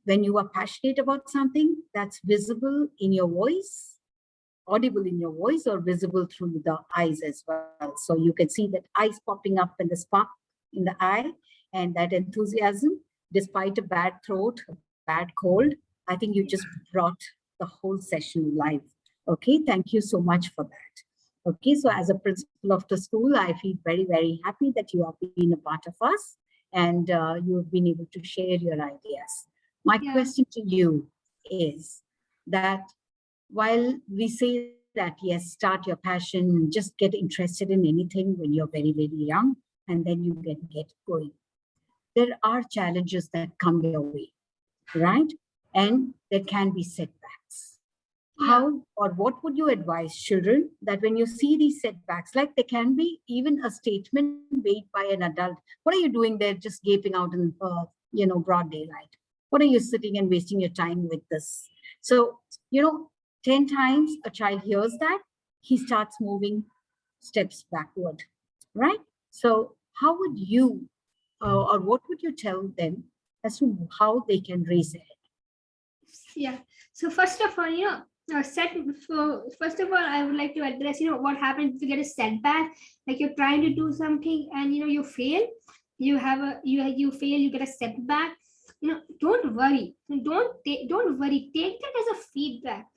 when you are passionate about something, that's visible in your voice, audible in your voice, or visible through the eyes as well. So you can see that eyes popping up and the spark in the eye and that enthusiasm, despite a bad throat, a bad cold. I think you just brought the whole session live. Okay, thank you so much for that. Okay, so as a principal of the school, I feel very, very happy that you have been a part of us and you have been able to share your ideas. My question to you is that while we say that, yes, start your passion, just get interested in anything when you're very, very young, and then you can get going. There are challenges that come your way, right? And there can be setbacks. How or what would you advise children that when you see these setbacks, like there can be even a statement made by an adult, what are you doing there just gaping out in broad daylight? What are you sitting and wasting your time with this? So 10 times a child hears that, he starts moving steps backward, right? So how would you or what would you tell them as to how they can raise their head? Yeah, so first of all, first of all, I would like to address, what happens if you get a setback, like you're trying to do something and you fail, you fail, you get a setback. Don't worry, don't worry, take that as a feedback.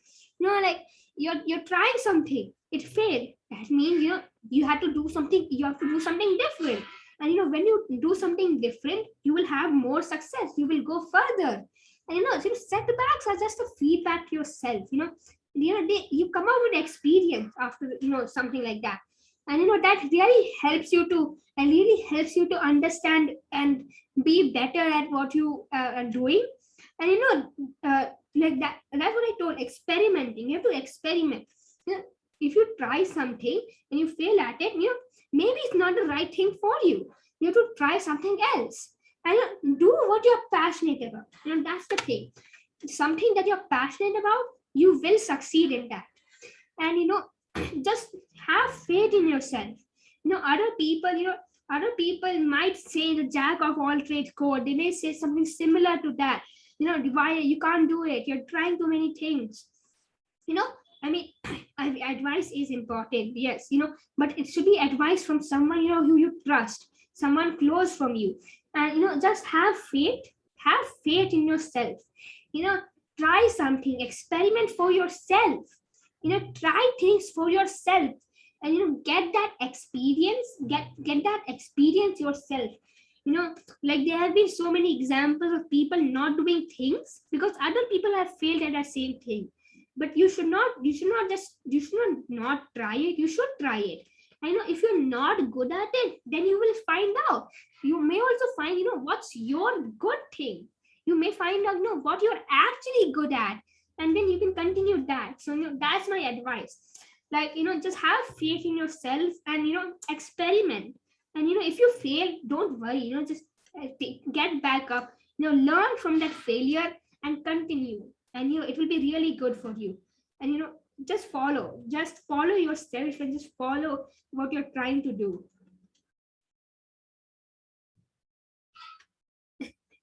Like you're trying something, it failed, that means you have to do something different. And when you do something different, you will have more success, you will go further. And setbacks are just a feedback to yourself. You come out with experience after something like that. And that really helps you to understand and be better at what you are doing. And like that's what I told, experimenting. You have to experiment. If you try something and you fail at it, maybe it's not the right thing for you. You have to try something else. And do what you're passionate about. That's the thing. Something that you're passionate about, you will succeed in that. And just have faith in yourself. Other people might say the jack of all trades code. They may say something similar to that. Why you can't do it, you're trying too many things. I mean, advice is important, yes, but it should be advice from someone who you trust, someone close from you. And just have faith in yourself. Try something, experiment for yourself. Try things for yourself. And get that experience, get that experience yourself. Like there have been so many examples of people not doing things because other people have failed at that same thing. But you should not not try it. You should try it. If you're not good at it, then you will find out. You may also find what's your good thing. You may find out what you're actually good at, and then you can continue that. So that's my advice. Like just have faith in yourself and experiment. And if you fail, don't worry. Just get back up. Learn from that failure and continue. And it will be really good for you. And just follow yourself and just follow what you're trying to do.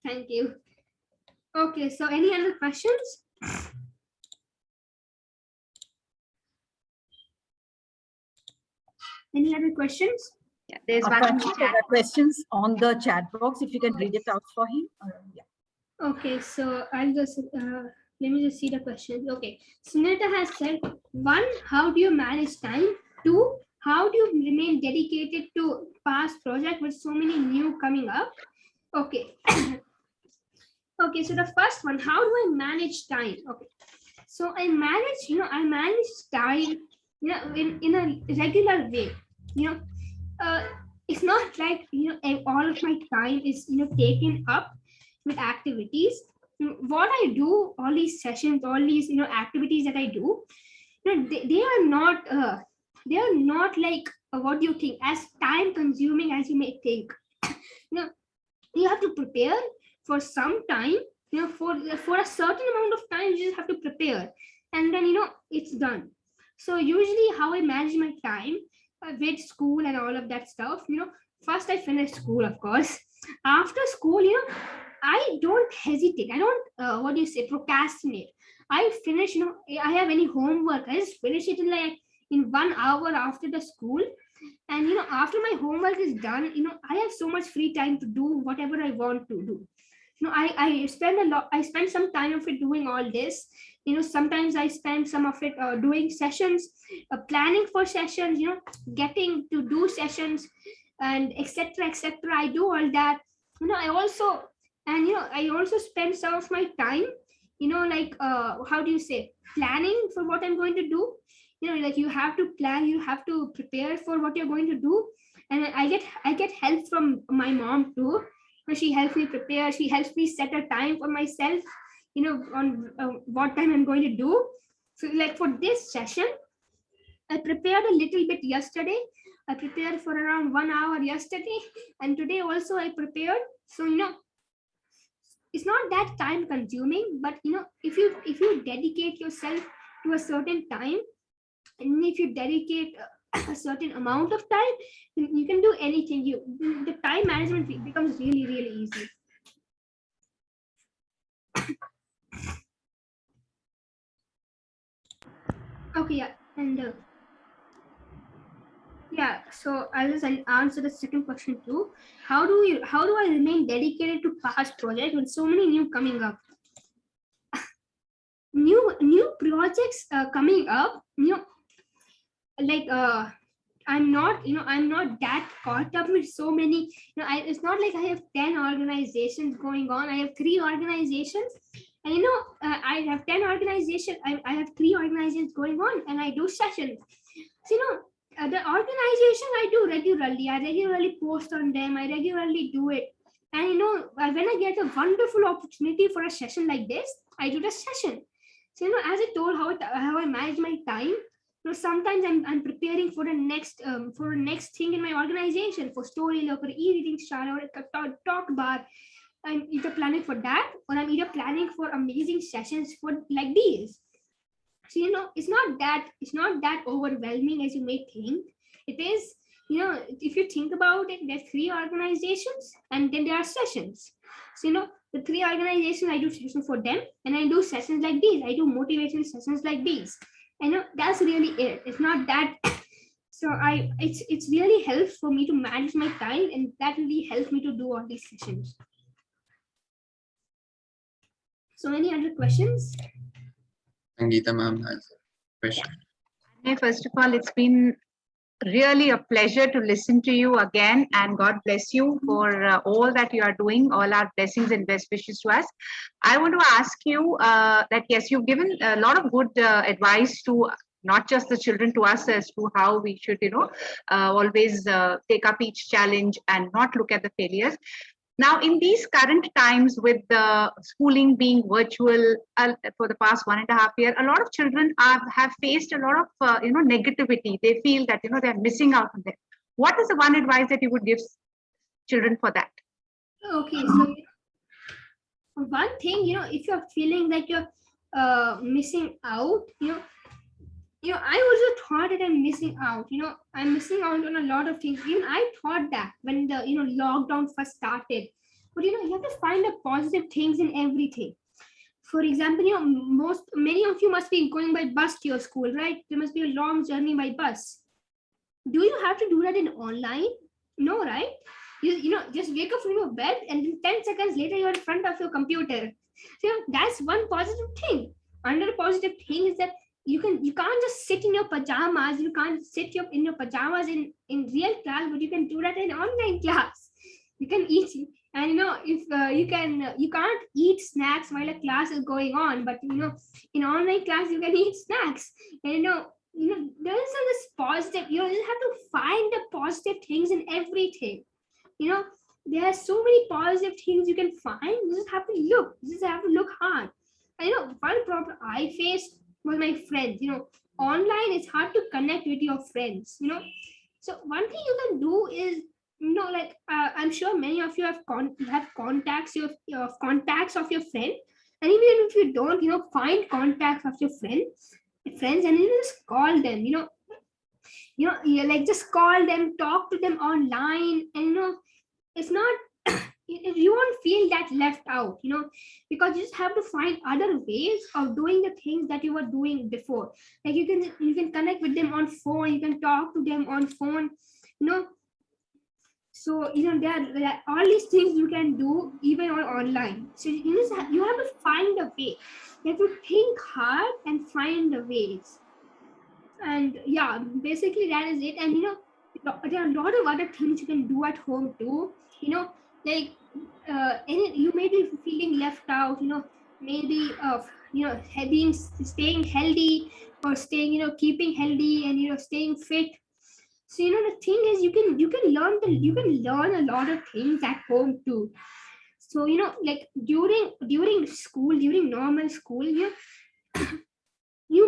Thank you. Okay, so any other questions? Any other questions? Yeah, there's one in the There chat. are questions on the chat box. If you can read it out for him. Yeah. Okay, so I'll just let me just see the questions. Okay, Sunita has said, 1, how do you manage time? 2, how do you remain dedicated to past project with so many new coming up? Okay. Okay, so the first one, how do I manage time? Okay, so I manage time in a regular way. It's not like all of my time is taken up with activities. What I do, all these sessions, all these activities that I do, they are not like what you think as time consuming as you may think. You have to prepare for some time. For a certain amount of time, you just have to prepare, and then it's done. So usually, how I manage my time with school and all of that stuff, first I finish school, of course. After school, I don't hesitate. I don't procrastinate. I finish, I have any homework, I just finish it in 1 hour after the school. And after my homework is done, I have so much free time to do whatever I want to do. I spend some time of it doing all this. Sometimes I spend some of it doing sessions, planning for sessions, getting to do sessions, and etc. I do all that. I also spend some of my time, how do you say, planning for what I'm going to do. Like you have to plan, you have to prepare for what you're going to do. And I get help from my mom too. She helps me prepare. She helps me set a time for myself, on what time I'm going to do. So like for this session, I prepared a little bit yesterday. I prepared for around 1 hour yesterday, and today also I prepared. So it's not that time consuming, but if you dedicate yourself to a certain time, and if you dedicate a certain amount of time, you can do anything. The time management becomes really, really easy. Okay, yeah, and yeah, so I'll just answer the second question too. How do I remain dedicated to past projects with so many new coming up? New projects coming up, like I'm not, I'm not that caught up with so many, it's not like I have 10 organizations going on. I have 3 organizations, and I have 10 organizations. I have 3 organizations going on, and I do sessions. So, the organization I do regularly. I regularly post on them. I regularly do it. And, when I get a wonderful opportunity for a session like this, I do the session. So, as I told how I manage my time, sometimes I'm preparing for the next thing in my organization, for story or for e-reading style or a talk bar. I'm either planning for that, or I'm either planning for amazing sessions for like these. So it's not that overwhelming as you may think. It is, if you think about it, there's 3 organizations and then there are sessions. So the 3 organizations, I do sessions for them, and I do sessions like these. I do motivation sessions like these. That's really it. It's not that. So it's really helps for me to manage my time, and that really helps me to do all these sessions. So any other questions? Sangeeta ma'am has a question. First of all, it's been really a pleasure to listen to you again, and God bless you for all that you are doing. All our blessings and best wishes to us. I want to ask you that yes, you've given a lot of good advice to not just the children, to us as to how we should, always take up each challenge and not look at the failures. Now, in these current times, with the schooling being virtual for the past 1.5 years, a lot of children have faced a lot of negativity. They feel that they're missing out on them. What is the one advice that you would give children for that? Okay, so one thing, if you're feeling like you're missing out, I also thought that I'm missing out. I'm missing out on a lot of things. Even I thought that when the lockdown first started. But you have to find the positive things in everything. For example, many of you must be going by bus to your school, right? There must be a long journey by bus. Do you have to do that in online? No, right? You just wake up from your bed, and then 10 seconds later you're in front of your computer. So that's one positive thing. Another positive thing is that you can't just sit in your pajamas. You can't sit in your pajamas in real class, but you can do that in online class. You can eat, and if you can't eat snacks while a class is going on, but in online class you can eat snacks. And there's this positive. You just have to find the positive things in everything. There are so many positive things you can find. You just have to look. You just have to look hard. And one problem I faced was my friends. Online it's hard to connect with your friends. So one thing you can do is, I'm sure many of you have contacts of contacts of your friend, and even if you don't, find contacts of your friends, and you just call them. Just call them, talk to them online, and it's not. You won't feel that left out, because you just have to find other ways of doing the things that you were doing before. Like you can connect with them on phone, you can talk to them on phone, So there are all these things you can do even online. So you have to find a way. You have to think hard and find the ways. And yeah, basically that is it. And there are a lot of other things you can do at home too. Like you may be feeling left out. Maybe staying healthy, or staying keeping healthy, and staying fit. So the thing is, you can learn a lot of things at home too. So like during school, during normal school, you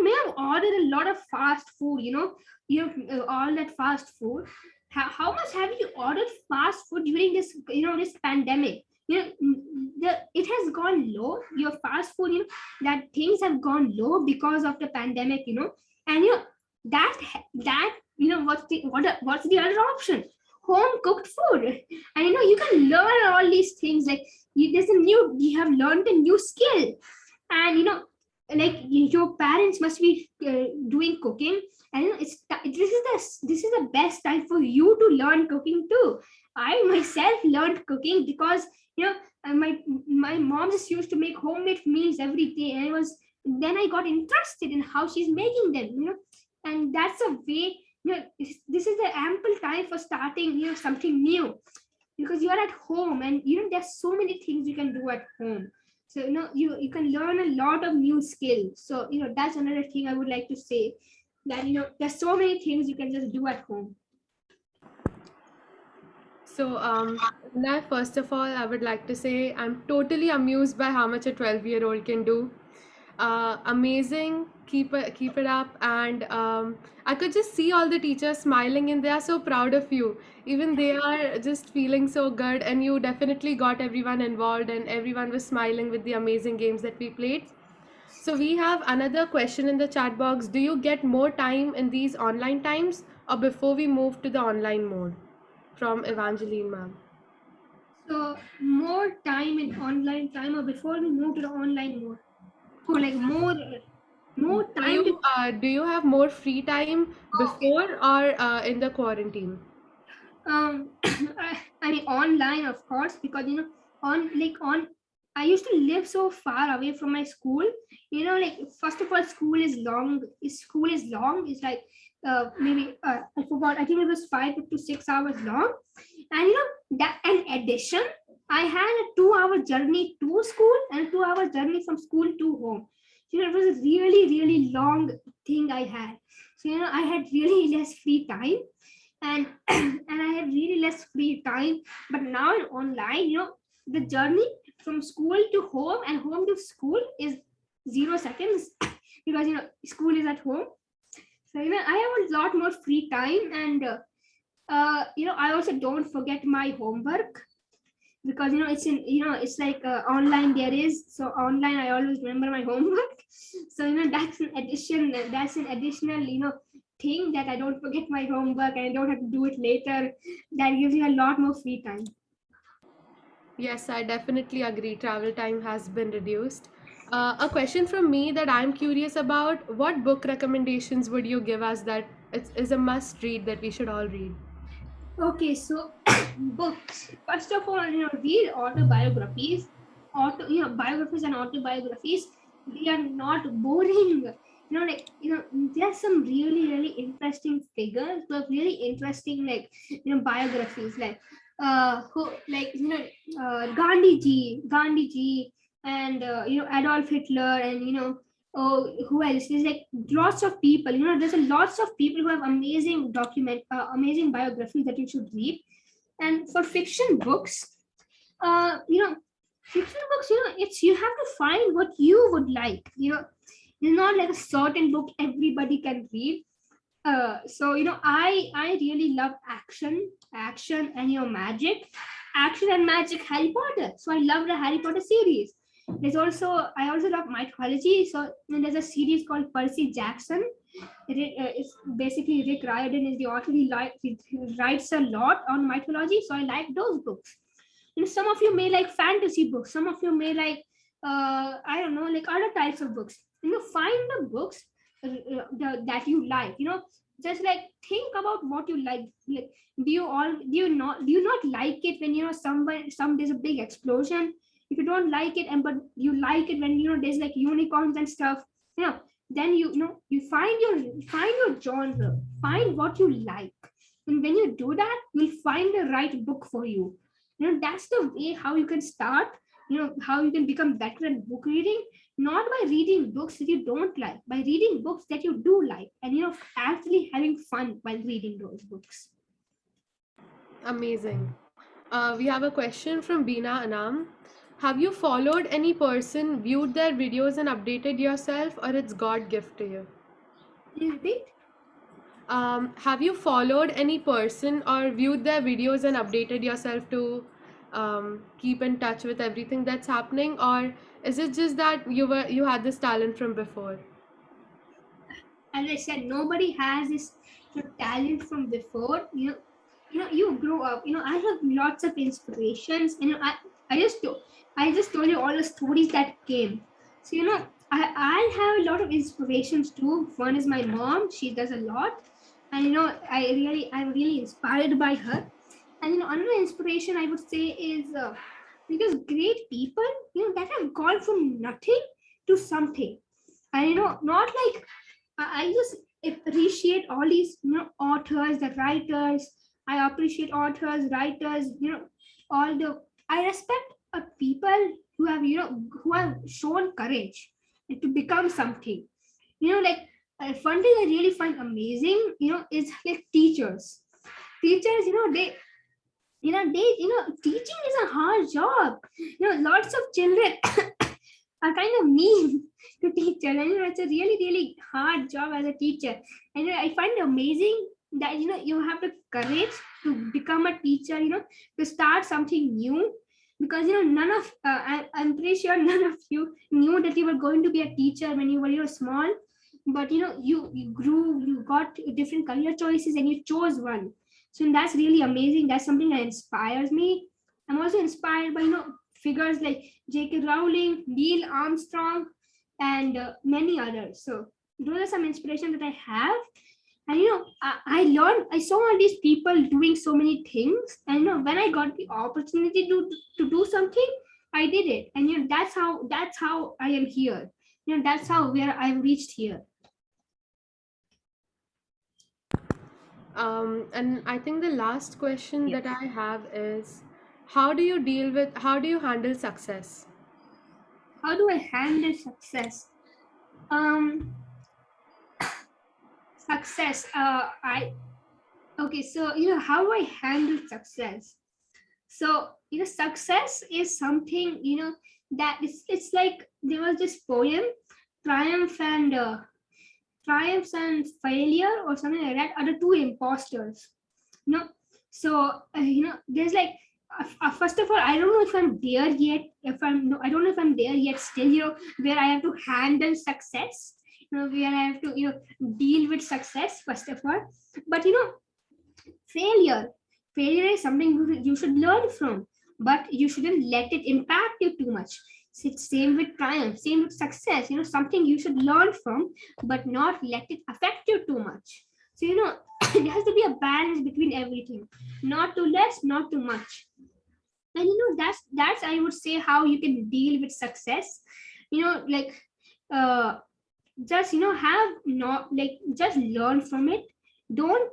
may have ordered a lot of fast food. All that fast food. How much have you ordered fast food during this this pandemic? It has gone low. Your fast food, that things have gone low because of the pandemic. And that what's the other option? Home cooked food. And you can learn all these things. Like you have learned a new skill, and like your parents must be doing cooking, and this is the best time for you to learn cooking too. I myself learned cooking because my mom just used to make homemade meals every day, and then I got interested in how she's making them. And that's a way this is the ample time for starting something new, because you're at home and there's so many things you can do at home. So you can learn a lot of new skills. So that's another thing I would like to say, that there's so many things you can just do at home. So, now, first of all, I would like to say I'm totally amused by how much a 12-year-old can do. Amazing, keep it up, and I could just see all the teachers smiling, and they are so proud of you. Even they are just feeling so good, and you definitely got everyone involved, and everyone was smiling with the amazing games that we played. So we have another question in the chat box. Do you get more time in these online times, or before we move to the online mode? From Evangeline, ma'am. So more time in online time, or before we move to the online mode, or like more time to Do you have more free time before or in the quarantine? I mean online, of course, because on I used to live so far away from my school. Like, first of all, school is long. It's like maybe I forgot, I think it was 5 to 6 hours long. And that, in addition, I had a 2 hour journey to school and a 2 hour journey from school to home. It was a really, really long thing I had. So I had really less free time, and and I had really less free time. But now in online, the journey from school to home and home to school is 0 seconds, because school is at home. So I have a lot more free time, and I also don't forget my homework, because it's like online there is, so online I always remember my homework. So that's an additional thing, that I don't forget my homework and I don't have to do it later. That gives you a lot more free time. Yes, I definitely agree. Travel time has been reduced. A question from me that I'm curious about: what book recommendations would you give us that is a must read that we should all read? Okay, so books. First of all, read autobiographies. Biographies and autobiographies. They are not boring. There's some really, really interesting figures who have really interesting, like, biographies, like who like Gandhi ji, and Adolf Hitler, and oh, who else? There's like lots of people. There's a lots of people who have amazing biographies that you should read. And for fiction books, fiction books, it's, you have to find what you would like. There's not like a certain book everybody can read. So I really love action and magic, action and magic, Harry Potter. So I love the Harry Potter series. I also love mythology. So there's a series called Percy Jackson. It's basically Rick Riordan is the author. He writes a lot on mythology, so I like those books. Some of you may like fantasy books. Some of you may like I don't know, like other types of books. Find the books that you like. Just like think about what you like. Like, do you not like it when there's a big explosion? If you don't like it, and but you like it when there's like unicorns and stuff, then you find your genre, find what you like, and when you do that, you'll find the right book for you. That's the way how you can start, how you can become better at book reading, not by reading books that you don't like, by reading books that you do like, and actually having fun while reading those books. Amazing. We have a question from Beena Anam. Have you followed any person, viewed their videos, and updated yourself, or it's God gift to you? Can you repeat? Have you followed any person or viewed their videos and updated yourself to keep in touch with everything that's happening, or is it just that you had this talent from before? As I said, nobody has this talent from before. You grow up. I have lots of inspirations. I just told you all the stories that came. So I have a lot of inspirations too. One is my mom. She does a lot, and I'm really inspired by her. And another inspiration I would say is because great people that have gone from nothing to something. And not like I just appreciate all these, authors, the writers. I appreciate authors, writers, all the, I respect people who have, who have shown courage to become something. Like one thing I really find amazing, is like teachers. Teachers, teaching is a hard job. Lots of children are kind of mean to teachers, and it's a really, really hard job as a teacher. And I find it amazing that you have the courage to become a teacher, to start something new, because none of I'm pretty sure none of you knew that you were going to be a teacher when you were small, but you grew, you got different career choices, and you chose one. So that's really amazing. That's something that inspires me. I'm also inspired by figures like J.K. Rowling, Neil Armstrong, and many others. So those are some inspiration that I have. And I learned, I saw all these people doing so many things, and when I got the opportunity to do something, I did it. And that's how I am here. That's how where I've reached here. And I think the last question Yes. that I have is, how do you handle success? How do I handle success? Success. Okay, so how do I handle success? So success is something that it's like there was this poem, triumph and triumphs and failure, or something like that, are the two imposters. So there's like first of all, I don't know if I'm there yet. I don't know if I'm there yet still, where I have to handle success, where I have to deal with success first of all. But failure is something you should learn from, but you shouldn't let it impact you too much. Same with triumph, same with success, something you should learn from, but not let it affect you too much. So there has to be a balance between everything, not too less, not too much. And that's I would say how you can deal with success. Like just have not like just learn from it. Don't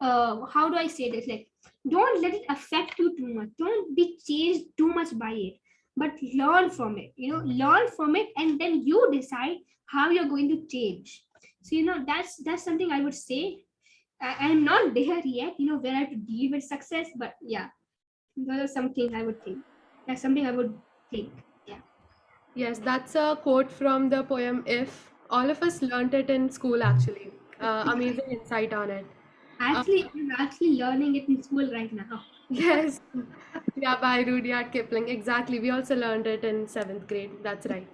how do I say this, like don't let it affect you too much, don't be changed too much by it, but learn from it. Learn from it, and then you decide how you're going to change. So that's something I would say. I'm not there yet, where I have to deal with success, but yeah, those are something I would think. That's something I would think. Yeah. Yes, that's a quote from the poem If. All of us learnt it in school actually. Amazing insight on it. Uh, I'm actually learning it in school right now. yes. Yeah, by Rudyard Kipling. Exactly. We also learned it in seventh grade. That's right.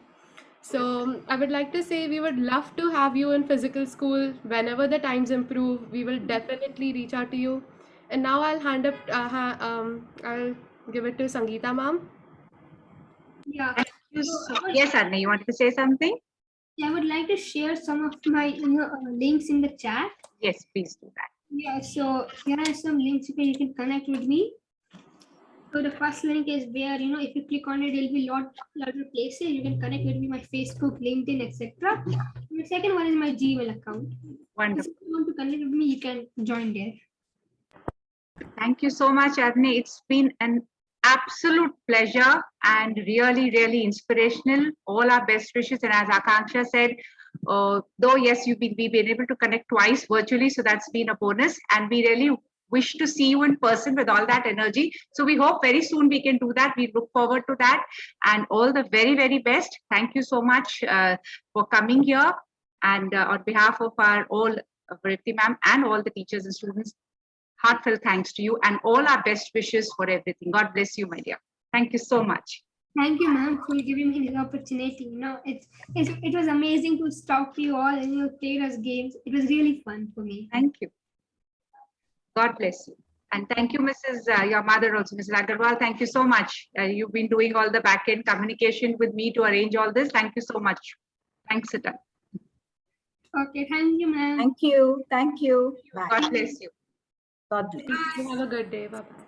So I would like to say we would love to have you in physical school. Whenever the times improve, we will definitely reach out to you. And now I'll give it to Sangeeta ma'am. Yeah. Thank you So so. Yes, Arnay, you wanted to say something? I would like to share some of my links in the chat. Yes, please do that. Yeah, so here are some links where you can connect with me. So the first link is where if you click on it, there'll be lot of places you can connect with me, my Facebook, LinkedIn, etc. The second one is my Gmail account. Wonderful. If you want to connect with me, you can join there. Thank you so much, Arnay. It's been an absolute pleasure and really, really inspirational. All our best wishes. And as Akanksha said, though, yes, we've been able to connect twice virtually, so that's been a bonus. And we really wish to see you in person with all that energy. So we hope very soon we can do that. We look forward to that. And all the very, very best. Thank you so much for coming here. And on behalf of our all, Vritti ma'am, and all the teachers and students, heartfelt thanks to you and all our best wishes for everything. God bless you, my dear. Thank you so much. Thank you, ma'am, for giving me this opportunity. It was amazing to talk to you all and play those games. It was really fun for me. Thank you. God bless you. And thank you, Mrs. Your mother also, Mrs. Agarwal. Thank you so much. You've been doing all the back-end communication with me to arrange all this. Thank you so much. Thanks, Sita. Okay, thank you, ma'am. Thank you. Thank you. Bye. God bless you. God bless. Have a good day. Bye bye.